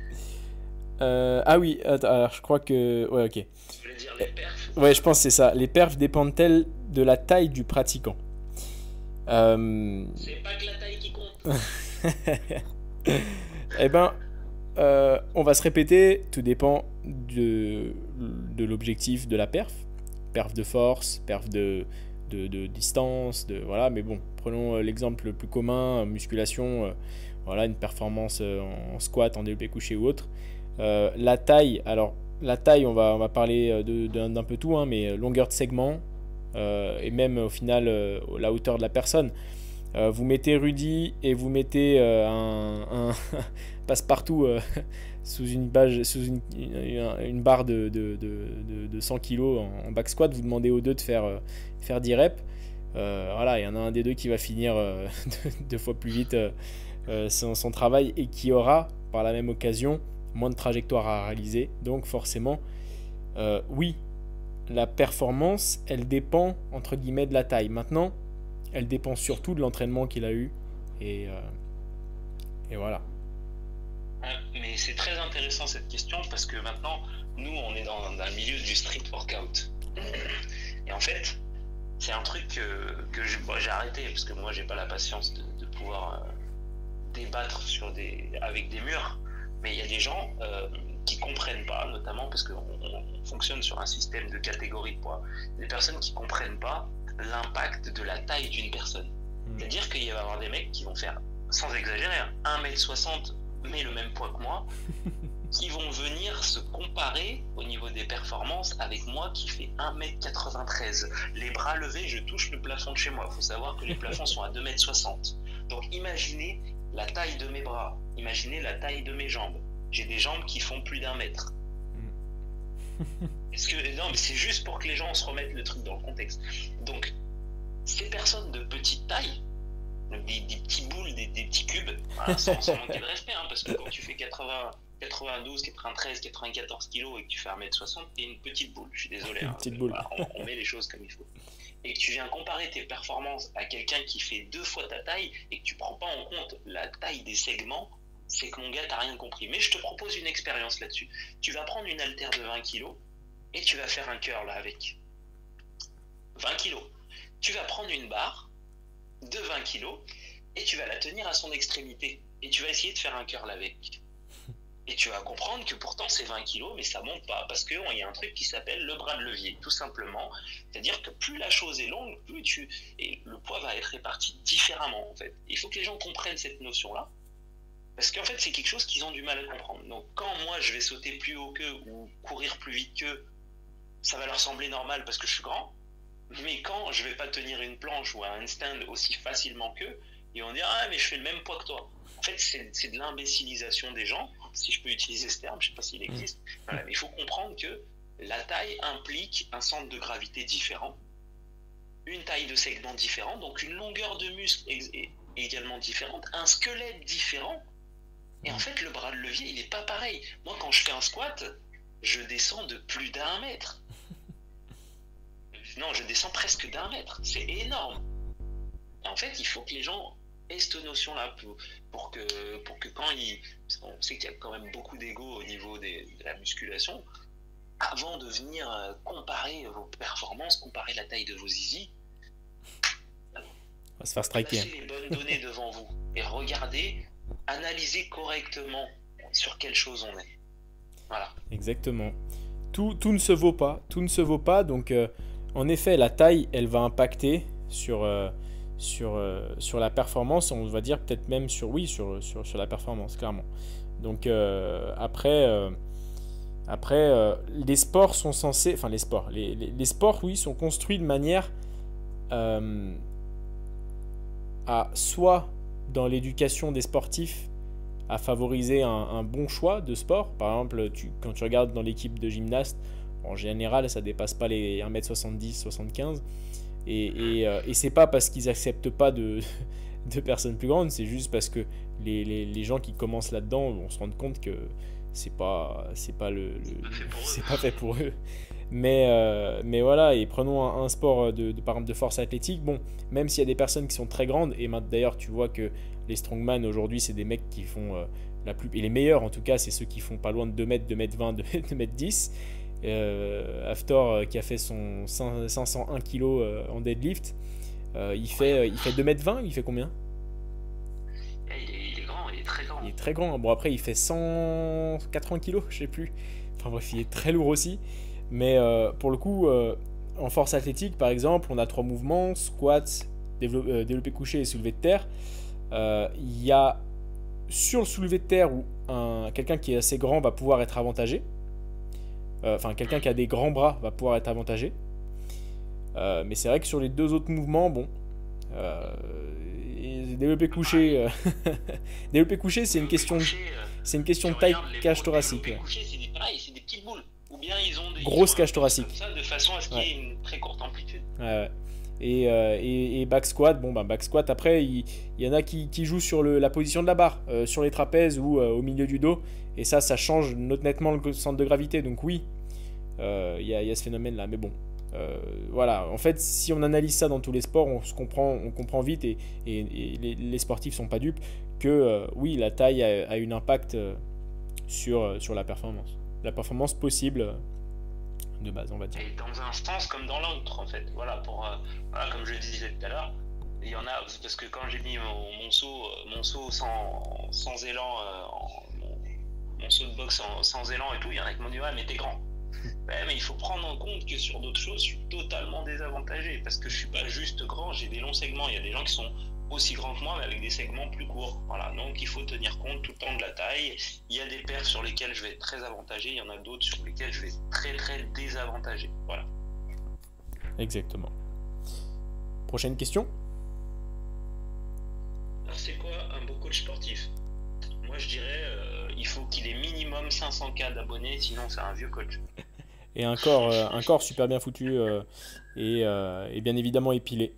Ah oui, attends, alors je crois que... Ouais, ok. Tu voulais dire les perfs? Ouais, je pense que c'est ça. Les perfs dépendent-elles de la taille du pratiquant? C'est pas que la taille qui compte. Eh ben... on va se répéter, tout dépend de l'objectif de la perf de force, perf de distance, voilà, mais bon, prenons l'exemple le plus commun, musculation, voilà, une performance en squat, en développé couché ou autre. La taille, on va parler d'un peu tout, hein, mais longueur de segment, et même au final la hauteur de la personne. Vous mettez Rudy et vous mettez un passe-partout sous une barre de 100 kg en back squat, vous demandez aux deux de faire 10 reps. Voilà, il y en a un des deux qui va finir deux fois plus vite son travail et qui aura par la même occasion moins de trajectoire à réaliser. Donc forcément, oui, la performance, elle dépend entre guillemets de la taille. Maintenant, elle dépend surtout de l'entraînement qu'il a eu. Et voilà. Mais c'est très intéressant cette question parce que maintenant, nous, on est dans le milieu du street workout. Et en fait, c'est un truc que j'ai arrêté parce que moi, j'ai pas la patience de pouvoir débattre avec des murs. Mais il y a des gens qui comprennent pas, notamment parce qu'on fonctionne sur un système de catégories de poids. Des personnes qui comprennent pas l'impact de la taille d'une personne. C'est-à-dire qu'il va y avoir des mecs qui vont faire, sans exagérer, 1m60 mais le même poids que moi, qui vont venir se comparer au niveau des performances avec moi qui fait 1m93. Les bras levés, je touche le plafond de chez moi. Il faut savoir que les plafonds sont à 2m60. Donc imaginez la taille de mes bras, imaginez la taille de mes jambes. J'ai des jambes qui font plus d'1 mètre. Non, mais c'est juste pour que les gens se remettent le truc dans le contexte. Donc, ces personnes de petite taille, des petits boules, des petits cubes, voilà, sans manquer de respect, hein, parce que quand tu fais 92, 93, 94 kilos et que tu fais 1m60, t'es une petite boule. Je suis désolé. Hein, petite boule. Voilà, on met les choses comme il faut. Et que tu viens comparer tes performances à quelqu'un qui fait 2 fois ta taille et que tu prends pas en compte la taille des segments, c'est que mon gars, t'as rien compris. Mais je te propose une expérience là-dessus. Tu vas prendre une haltère de 20 kilos et tu vas faire un curl avec 20 kilos. Tu vas prendre une barre de 20 kilos et tu vas la tenir à son extrémité et tu vas essayer de faire un curl avec. Et tu vas comprendre que pourtant c'est 20 kilos, mais ça monte pas, parce qu'il y a un truc qui s'appelle le bras de levier, tout simplement. C'est-à-dire que plus la chose est longue, et le poids va être réparti différemment, en fait. Il faut que les gens comprennent cette notion-là, parce qu'en fait c'est quelque chose qu'ils ont du mal à comprendre. Donc quand moi je vais sauter plus haut qu'eux, ou courir plus vite qu'eux, ça va leur sembler normal parce que je suis grand, mais quand je vais pas tenir une planche ou un handstand aussi facilement qu'eux, ils vont dire ah mais je fais le même poids que toi. En fait c'est de l'imbécilisation des gens, si je peux utiliser ce terme, je sais pas s'il existe. Voilà, mais il faut comprendre que la taille implique un centre de gravité différent, une taille de segment différente, donc une longueur de muscle également différente, un squelette différent. Et en fait le bras de levier il est pas pareil. Moi quand je fais un squat, je descends de plus d'1 mètre. Non, je descends presque d'1 mètre. C'est énorme. Et en fait, il faut que les gens aient cette notion-là pour que quand ils... Parce qu'on sait qu'il y a quand même beaucoup d'ego au niveau de la musculation. Avant de venir comparer vos performances, comparer la taille de vos zizi, on va se faire striker. Placez les bonnes données devant vous et regardez, analysez correctement sur quelle chose on est. Voilà. Exactement. Tout ne se vaut pas. Tout ne se vaut pas. Donc, en effet, la taille, elle va impacter sur la performance. On va dire peut-être même sur la performance, clairement. Donc, après, les sports sont censés... Enfin, les sports, oui, sont construits de manière à soit, dans l'éducation des sportifs, à favoriser un bon choix de sport. Par exemple, quand tu regardes dans l'équipe de gymnastes, en général, ça dépasse pas les 1m70-75. Et c'est pas parce qu'ils acceptent pas de personnes plus grandes, c'est juste parce que les gens qui commencent là-dedans vont se rendre compte que c'est pas fait pour eux. Mais voilà, et prenons un sport par exemple de force athlétique. Bon, même s'il y a des personnes qui sont très grandes, et d'ailleurs tu vois que les strongman aujourd'hui c'est des mecs qui font et les meilleurs en tout cas c'est ceux qui font pas loin de 2 mètres, 2 mètres 20, 2 mètres 10. Hafthor qui a fait son 501 kg en deadlift, il fait 2 mètres 20, il fait combien? Il est grand, il est très grand. Il est très grand. Bon après il fait 180 kg, je sais plus. Enfin bref, il est très lourd aussi. Mais pour le coup, en force athlétique par exemple, on a 3 mouvements, squat, développé couché et soulevé de terre. Il y a sur le soulevé de terre où quelqu'un qui est assez grand va pouvoir être avantagé. Enfin, quelqu'un qui a des grands bras va pouvoir être avantagé. Mais c'est vrai que sur les deux autres mouvements, bon, développé couché, développé couché, c'est une question de taille cage thoracique. Développé couché, c'est des petites boules. Ou bien ils ont des grosse cage thoracique. Comme ça, de façon à ce qu'il y ait une très courte amplitude. Ouais. Et back squat, back squat, après, il y en a qui jouent sur la position de la barre, sur les trapèzes ou au milieu du dos. Et ça change nettement le centre de gravité. Donc oui, il y a ce phénomène-là. Mais bon, voilà. En fait, si on analyse ça dans tous les sports, on comprend vite et les sportifs sont pas dupes que oui, la taille a un impact sur la performance. La performance possible de base, on va dire. Et dans un sens comme dans l'autre, en fait. Voilà, comme je disais tout à l'heure, il y en a, parce que quand j'ai mis mon saut sans élan, mon saut de boxe sans élan et tout, il y en a qui m'ont dit ouais mais t'es grand. Ouais, mais il faut prendre en compte que sur d'autres choses, je suis totalement désavantagé parce que je suis pas juste grand, j'ai des longs segments. Il y a des gens qui sont aussi grands que moi, mais avec des segments plus courts. Voilà, donc il faut tenir compte tout le temps de la taille. Il y a des paires sur lesquelles je vais être très avantagé, il y en a d'autres sur lesquelles je vais être très très désavantagé. Voilà. Exactement. Prochaine question. Alors c'est quoi un beau coach sportif? Moi je dirais il faut qu'il ait minimum 500K d'abonnés, sinon c'est un vieux coach. Et un corps super bien foutu et bien évidemment épilé.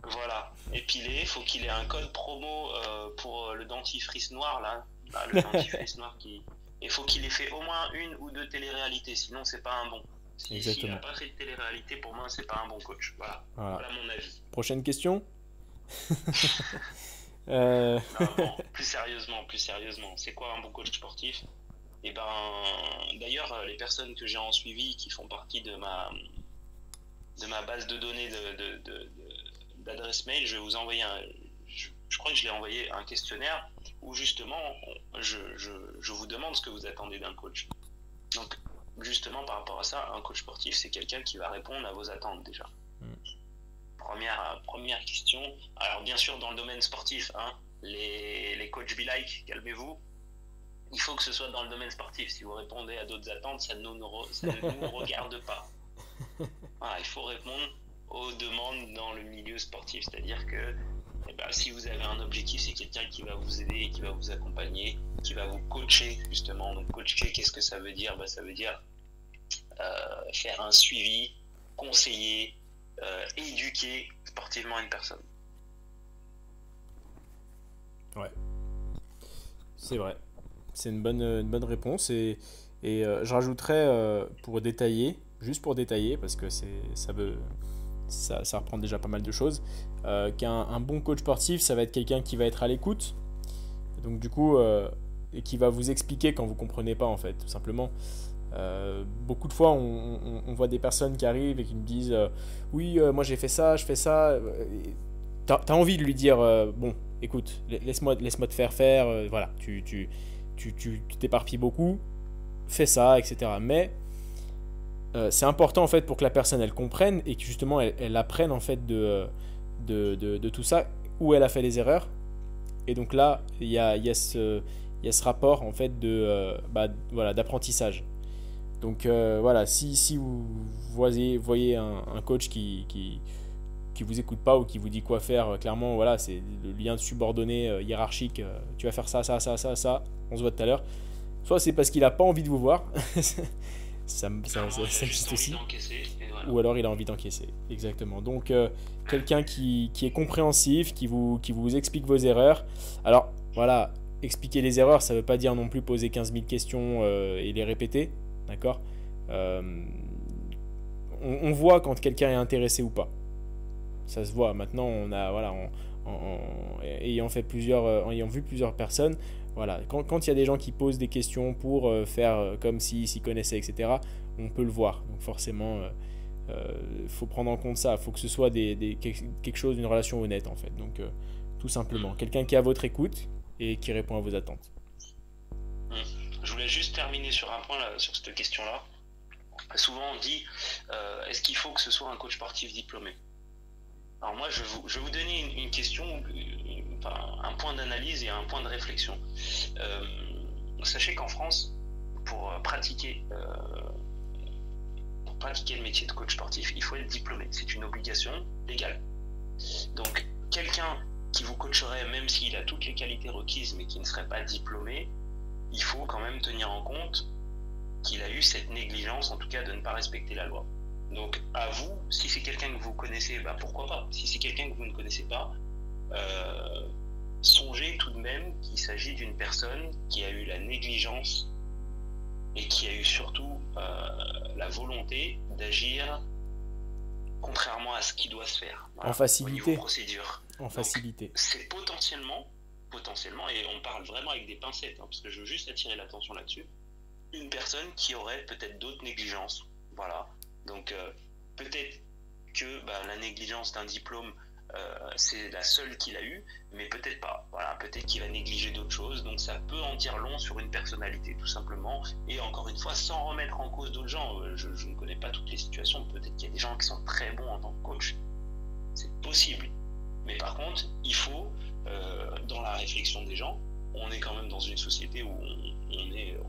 Voilà, épilé. Faut qu'il ait un code promo pour le dentifrice noir là, le dentifrice noir il faut qu'il ait fait au moins 1 ou 2 téléréalités, sinon c'est pas un bon. S'il n'a pas fait de télé-réalité, pour moi c'est pas un bon coach. Voilà mon avis. Prochaine question. Non, bon, plus sérieusement, c'est quoi un bon coach sportif? Et d'ailleurs, les personnes que j'ai en suivi qui font partie de ma base de données d'adresse mail, je vais vous envoyer je crois que je l'ai envoyé un questionnaire où justement, je vous demande ce que vous attendez d'un coach. Donc, justement, par rapport à ça, un coach sportif, c'est quelqu'un qui va répondre à vos attentes déjà. Première question. Alors, bien sûr, dans le domaine sportif, hein, les coachs be like, calmez-vous. Il faut que ce soit dans le domaine sportif. Si vous répondez à d'autres attentes, ça ne nous regarde pas. Voilà, il faut répondre aux demandes dans le milieu sportif. C'est-à-dire que si vous avez un objectif, c'est quelqu'un qui va vous aider, qui va vous accompagner, qui va vous coacher, justement. Donc, coacher, qu'est-ce que ça veut dire? Ça veut dire faire un suivi, conseiller, éduquer sportivement une personne. Ouais, c'est vrai. C'est une bonne réponse. Et je rajouterais, juste pour détailler, parce que ça reprend déjà pas mal de choses, qu'un bon coach sportif, ça va être quelqu'un qui va être à l'écoute. Donc du coup, et qui va vous expliquer quand vous ne comprenez pas, en fait, tout simplement. Beaucoup de fois, on voit des personnes qui arrivent et qui me disent oui, moi j'ai fait ça, je fais ça. T'as envie de lui dire bon, écoute, laisse-moi te faire, voilà, tu t'éparpilles beaucoup, fais ça, etc. Mais c'est important en fait pour que la personne elle comprenne et que justement elle apprenne en fait de tout ça, où elle a fait les erreurs. Et donc là, il y a ce rapport en fait voilà, d'apprentissage. Donc voilà, si vous voyez un coach qui vous écoute pas ou qui vous dit quoi faire, clairement, voilà, c'est le lien subordonné hiérarchique, tu vas faire ça, on se voit tout à l'heure. Soit c'est parce qu'il a pas envie de vous voir, ça existe aussi, voilà. Ou alors il a envie d'encaisser, exactement. Donc quelqu'un qui est compréhensif, qui vous explique vos erreurs. Alors voilà, expliquer les erreurs, ça veut pas dire non plus poser 15 000 questions et les répéter. D'accord, on voit quand quelqu'un est intéressé ou pas. Ça se voit. Maintenant, on a, voilà, ayant vu plusieurs personnes, voilà, quand il y a des gens qui posent des questions pour faire comme s'ils s'y connaissaient, etc., on peut le voir. Donc forcément, faut prendre en compte ça. Il faut que ce soit quelque chose, d'une relation honnête, en fait. Donc tout simplement, quelqu'un qui est à votre écoute et qui répond à vos attentes. Je voulais juste terminer sur un point là, sur cette question-là. Souvent on dit est-ce qu'il faut que ce soit un coach sportif diplômé? Alors moi je vais vous donner une question, un point d'analyse et un point de réflexion. Sachez qu'en France, pour pratiquer le métier de coach sportif, il faut être diplômé. C'est une obligation légale. Donc quelqu'un qui vous coacherait, même s'il a toutes les qualités requises mais qui ne serait pas diplômé, il faut quand même tenir en compte qu'il a eu cette négligence, en tout cas de ne pas respecter la loi. Donc à vous, si c'est quelqu'un que vous connaissez, pourquoi pas. Si c'est quelqu'un que vous ne connaissez pas, songez tout de même qu'il s'agit d'une personne qui a eu la négligence et qui a eu surtout la volonté d'agir contrairement à ce qui doit se faire. Voilà, en facilité. Au niveau procédure. En facilité. Donc, c'est potentiellement, et on parle vraiment avec des pincettes, parce que je veux juste attirer l'attention là-dessus, une personne qui aurait peut-être d'autres négligences. Voilà. Donc peut-être que la négligence d'un diplôme, c'est la seule qu'il a eue, mais peut-être pas. Voilà, peut-être qu'il va négliger d'autres choses. Donc ça peut en dire long sur une personnalité, tout simplement. Et encore une fois, sans remettre en cause d'autres gens. Je ne connais pas toutes les situations. Peut-être qu'il y a des gens qui sont très bons en tant que coach. C'est possible. Mais par contre, il faut, dans la réflexion des gens, on est quand même dans une société où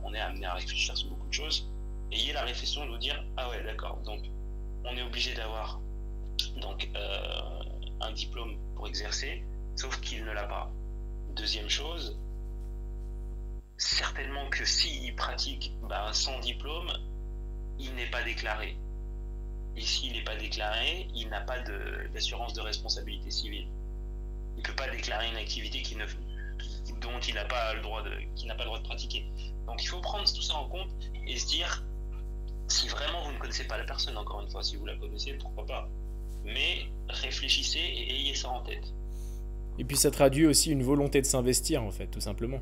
on est amené à réfléchir sur beaucoup de choses. Ayez la réflexion de vous dire ah ouais, d'accord, donc on est obligé d'avoir un diplôme pour exercer, sauf qu'il ne l'a pas. Deuxième chose, certainement que s'il pratique sans diplôme, il n'est pas déclaré. Et s'il n'est pas déclaré, il n'a pas d'assurance de responsabilité civile. Il ne peut pas déclarer une activité dont il n'a pas le droit de pratiquer. Donc il faut prendre tout ça en compte et se dire, si vraiment vous ne connaissez pas la personne, encore une fois, si vous la connaissez, pourquoi pas, mais réfléchissez et ayez ça en tête. Et puis ça traduit aussi une volonté de s'investir, en fait, tout simplement.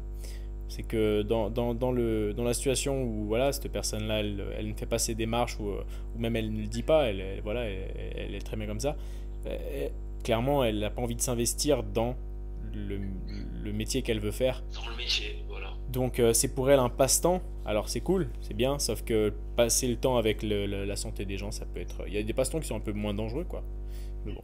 C'est que dans la situation où voilà, cette personne-là, elle ne fait pas ses démarches ou même elle ne le dit pas, elle est très bien comme ça, clairement, elle n'a pas envie de s'investir dans le métier qu'elle veut faire. Dans le métier, voilà. Donc c'est pour elle un passe-temps. Alors c'est cool, c'est bien, sauf que passer le temps avec la santé des gens, ça peut être... Il y a des passe-temps qui sont un peu moins dangereux, quoi. Mais bon.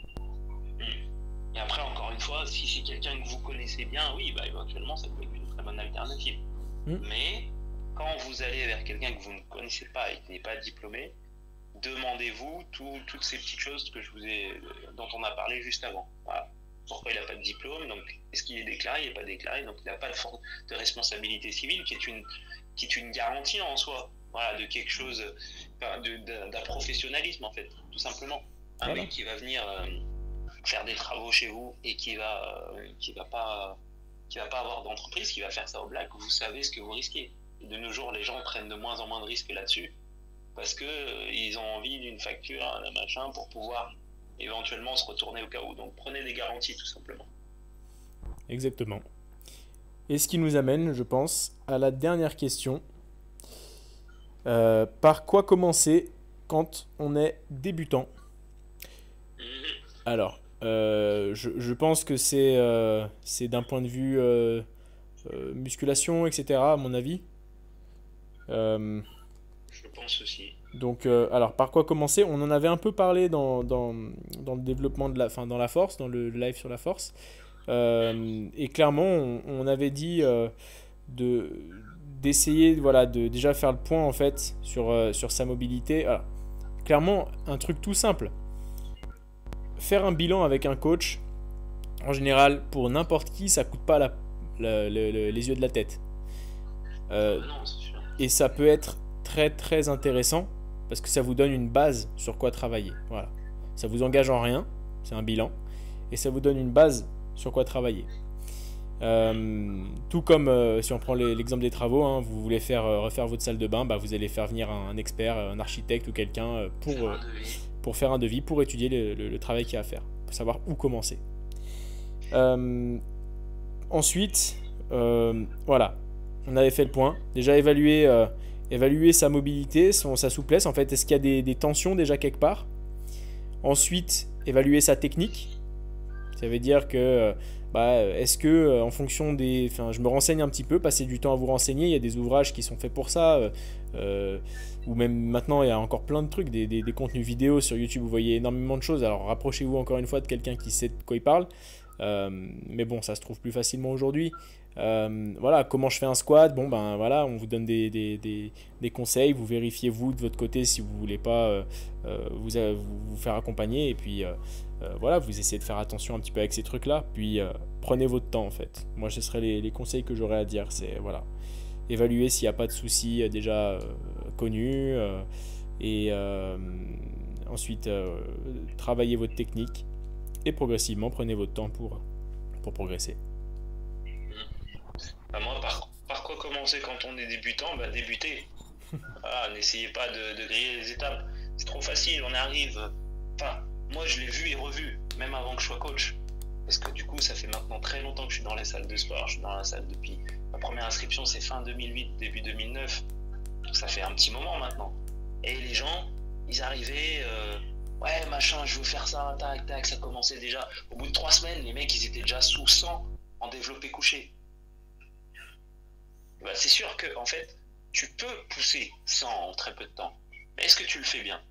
Et après, encore une fois, si c'est quelqu'un que vous connaissez bien, oui, bah éventuellement, ça peut être une très bonne alternative. Mais quand vous allez vers quelqu'un que vous ne connaissez pas et qui n'est pas diplômé, demandez-vous toutes ces petites choses dont on a parlé juste avant. Voilà. Pourquoi il n'a pas de diplôme, donc est-ce qu'il est déclaré, il n'est pas déclaré, donc il n'a pas de responsabilité civile qui est une garantie en soi, voilà, de quelque chose, d'un professionnalisme en fait, tout simplement. Un mec qui va venir faire des travaux chez vous et qui va pas avoir d'entreprise, qui va faire ça au black, vous savez ce que vous risquez. Et de nos jours, les gens prennent de moins en moins de risques là-dessus parce que ils ont envie d'une facture, d'un machin pour pouvoir éventuellement se retourner au cas où. Donc prenez des garanties tout simplement. Exactement. Et ce qui nous amène, je pense, à la dernière question. Par quoi commencer quand on est débutant? Alors, je pense que c'est d'un point de vue musculation, etc., à mon avis. Je pense aussi. Donc, alors, par quoi commencer? On en avait un peu parlé dans le développement dans la force, dans le live sur la force. Et clairement, on avait dit d'essayer de déjà faire le point en fait sur sa mobilité. Alors, clairement, un truc tout simple. Faire un bilan avec un coach, en général, pour n'importe qui, ça coûte pas les yeux de la tête. Non, c'est sûr. Et ça peut être très très intéressant parce que ça vous donne une base sur quoi travailler. Voilà. Ça vous engage en rien, c'est un bilan, et ça vous donne une base sur quoi travailler. Tout comme si on prend l'exemple des travaux, hein, vous voulez refaire votre salle de bain, bah, vous allez faire venir un expert, un architecte ou quelqu'un pour faire un devis, pour étudier le travail qu'il y a à faire, pour savoir où commencer. Ensuite, voilà, on avait fait le point. Déjà évaluer sa mobilité, sa souplesse. En fait, est-ce qu'il y a des tensions déjà quelque part? Ensuite, évaluer sa technique. Ça veut dire que est-ce que en fonction je me renseigne un petit peu, passer du temps à vous renseigner. Il y a des ouvrages qui sont faits pour ça, ou même maintenant il y a encore plein de trucs, des contenus vidéo sur YouTube. Vous voyez énormément de choses. Alors rapprochez-vous encore une fois de quelqu'un qui sait de quoi il parle. Mais bon, ça se trouve plus facilement aujourd'hui. Voilà, comment je fais un squat, bon ben voilà, on vous donne des conseils, vous vérifiez vous de votre côté si vous voulez pas vous faire accompagner, et puis voilà, vous essayez de faire attention un petit peu avec ces trucs là, puis prenez votre temps en fait. Moi ce serait les conseils que j'aurais à dire, c'est voilà, évaluer s'il n'y a pas de soucis déjà connus, et ensuite travailler votre technique, et progressivement prenez votre temps pour progresser. Moi, par quoi commencer quand on est débutant? Débuter. Voilà, n'essayez pas de griller les étapes. C'est trop facile, on arrive. Enfin, moi je l'ai vu et revu, même avant que je sois coach. Parce que du coup, ça fait maintenant très longtemps que je suis dans les salles de sport. Je suis dans la salle depuis... Ma première inscription, c'est fin 2008, début 2009. Donc ça fait un petit moment maintenant. Et les gens, ils arrivaient... ouais, machin, je veux faire ça, tac, tac, ça commençait déjà. Au bout de 3 semaines, les mecs, ils étaient déjà sous 100 en développé couché. C'est sûr que en fait, tu peux pousser 100 en très peu de temps. Mais est-ce que tu le fais bien?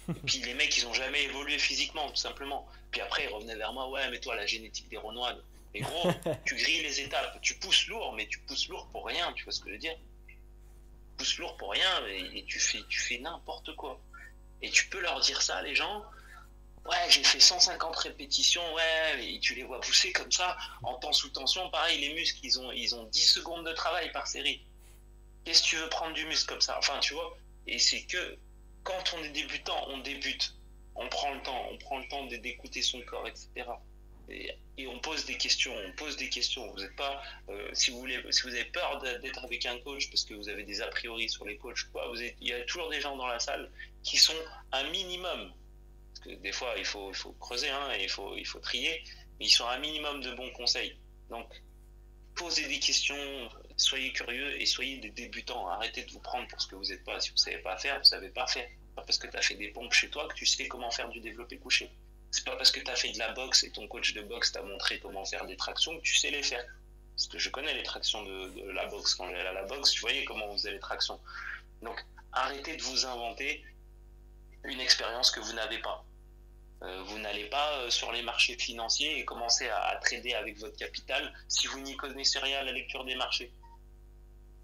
Et puis les mecs, ils ont jamais évolué physiquement, tout simplement. Puis après, ils revenaient vers moi, ouais, mais toi, la génétique des Renois. Et gros, tu grilles les étapes. Tu pousses lourd, mais tu pousses lourd pour rien, tu vois ce que je veux dire? Tu pousses lourd pour rien, et tu fais n'importe quoi. Et tu peux leur dire ça, les gens. Ouais, j'ai fait 150 répétitions, ouais, et tu les vois pousser comme ça, en temps sous tension. Pareil, les muscles, ils ont 10 secondes de travail par série. Qu'est-ce que tu veux prendre du muscle comme ça? Enfin, tu vois, et c'est que quand on est débutant, on débute. On prend le temps d'écouter son corps, etc. Et on pose des questions, Vous n'êtes pas, si vous avez peur d'être avec un coach parce que vous avez des a priori sur les coachs, il y a toujours des gens dans la salle qui sont un minimum. Parce que des fois, il faut creuser, hein, et il faut trier, mais ils sont un minimum de bons conseils. Donc, posez des questions, soyez curieux et soyez des débutants. Arrêtez de vous prendre pour ce que vous n'êtes pas. Si vous ne savez pas faire, vous ne savez pas faire. Pas parce que tu as fait des pompes chez toi que tu sais comment faire du développé couché. C'est pas parce que tu as fait de la boxe et ton coach de boxe t'a montré comment faire des tractions que tu sais les faire. Parce que je connais les tractions de la boxe. Quand j'allais à la boxe, je voyais comment on faisait les tractions. Donc, arrêtez de vous inventer une expérience que vous n'avez pas. Vous n'allez pas sur les marchés financiers et commencer à trader avec votre capital si vous n'y connaissez rien à la lecture des marchés.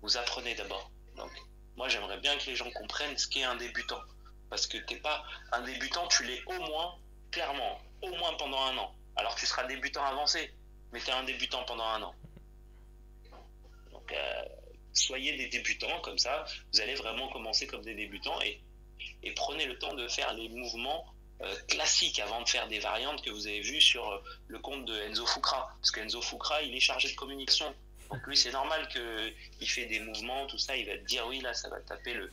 Vous apprenez d'abord. Donc, moi, j'aimerais bien que les gens comprennent ce qu'est un débutant. Parce que t'es pas un débutant, tu l'es au moins, clairement, au moins pendant 1 an. Alors tu seras débutant avancé, mais tu es un débutant pendant 1 an. Donc, soyez des débutants comme ça, vous allez vraiment commencer comme des débutants et prenez le temps de faire les mouvements classiques avant de faire des variantes que vous avez vues sur le compte de Enzo Fukra. Parce que Enzo Fukra, il est chargé de communication. Donc lui, c'est normal qu'il fait des mouvements, tout ça, il va te dire oui, là, ça va taper le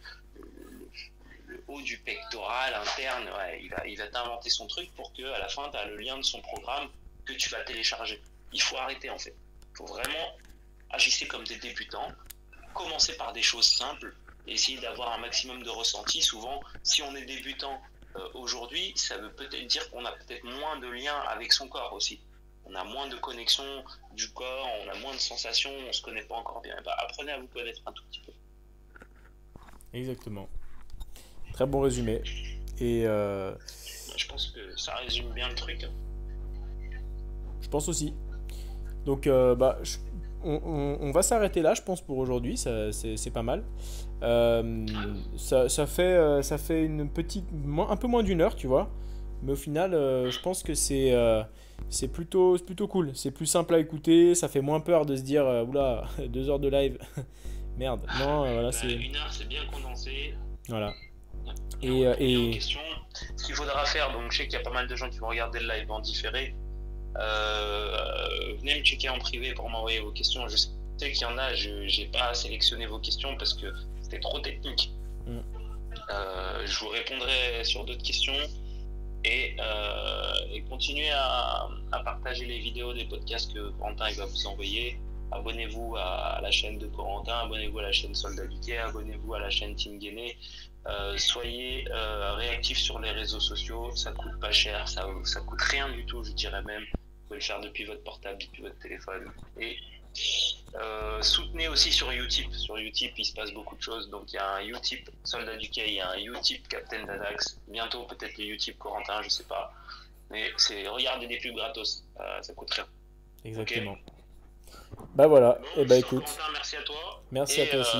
haut du pectoral interne, ouais, il va t'inventer son truc pour que à la fin, tu as le lien de son programme que tu vas télécharger. Il faut arrêter en fait. Il faut vraiment agir comme des débutants, commencer par des choses simples, et essayer d'avoir un maximum de ressenti. Souvent, si on est débutant aujourd'hui, ça veut peut-être dire qu'on a peut-être moins de lien avec son corps aussi. On a moins de connexion du corps, on a moins de sensations, on ne se connaît pas encore bien. Bah, apprenez à vous connaître un tout petit peu. Exactement. Très bon résumé. Et je pense que ça résume bien le truc. Je pense aussi. Donc, on va s'arrêter là, je pense, pour aujourd'hui. C'est pas mal. Ça fait une petite, un peu moins d'1 heure, tu vois. Mais au final, je pense que c'est plutôt cool. C'est plus simple à écouter. Ça fait moins peur de se dire, oula, 2 heures de live. Merde. Non, voilà, c'est... 1 heure, c'est bien condensé. Voilà. Et question, ce qu'il faudra faire, donc je sais qu'il y a pas mal de gens qui vont regarder le live en différé. Venez me checker en privé pour m'envoyer vos questions. Je sais qu'il y en a, j'ai pas sélectionné vos questions parce que c'était trop technique. Je vous répondrai sur d'autres questions et continuez à partager les vidéos des podcasts que Corentin il va vous envoyer. Abonnez-vous à la chaîne de Corentin, abonnez-vous à la chaîne Soldat du Quai, abonnez-vous à la chaîne Team Guéné. Soyez réactifs sur les réseaux sociaux, ça coûte pas cher, ça coûte rien du tout, je dirais même. Vous pouvez le faire depuis votre portable, depuis votre téléphone. Et soutenez aussi sur Utip. Sur Utip, il se passe beaucoup de choses. Donc il y a un Utip Soldat du Quai, il y a un Utip Captain Dadax. Bientôt peut-être les Utip Corentin, je sais pas. Mais regardez des pubs gratos, ça coûte rien. Exactement. Okay. Bah voilà, bon, et bah écoute. Corentin, merci à toi. Merci à toi aussi.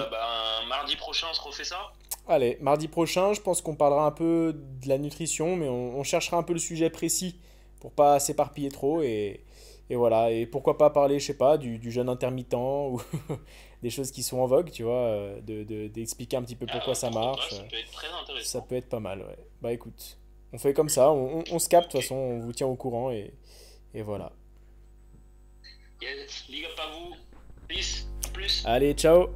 Mardi prochain, on se refait ça. Allez, mardi prochain, je pense qu'on parlera un peu de la nutrition, mais on cherchera un peu le sujet précis pour pas s'éparpiller trop. Et voilà, et pourquoi pas parler, je sais pas, du jeûne intermittent ou des choses qui sont en vogue, tu vois, d'expliquer un petit peu pourquoi ça marche. Ça peut être très intéressant. Ça peut être pas mal, ouais. Bah écoute, on fait comme ça, on se capte, de toute façon, on vous tient au courant et voilà. Yes, big up à vous. Peace, plus. Allez, ciao.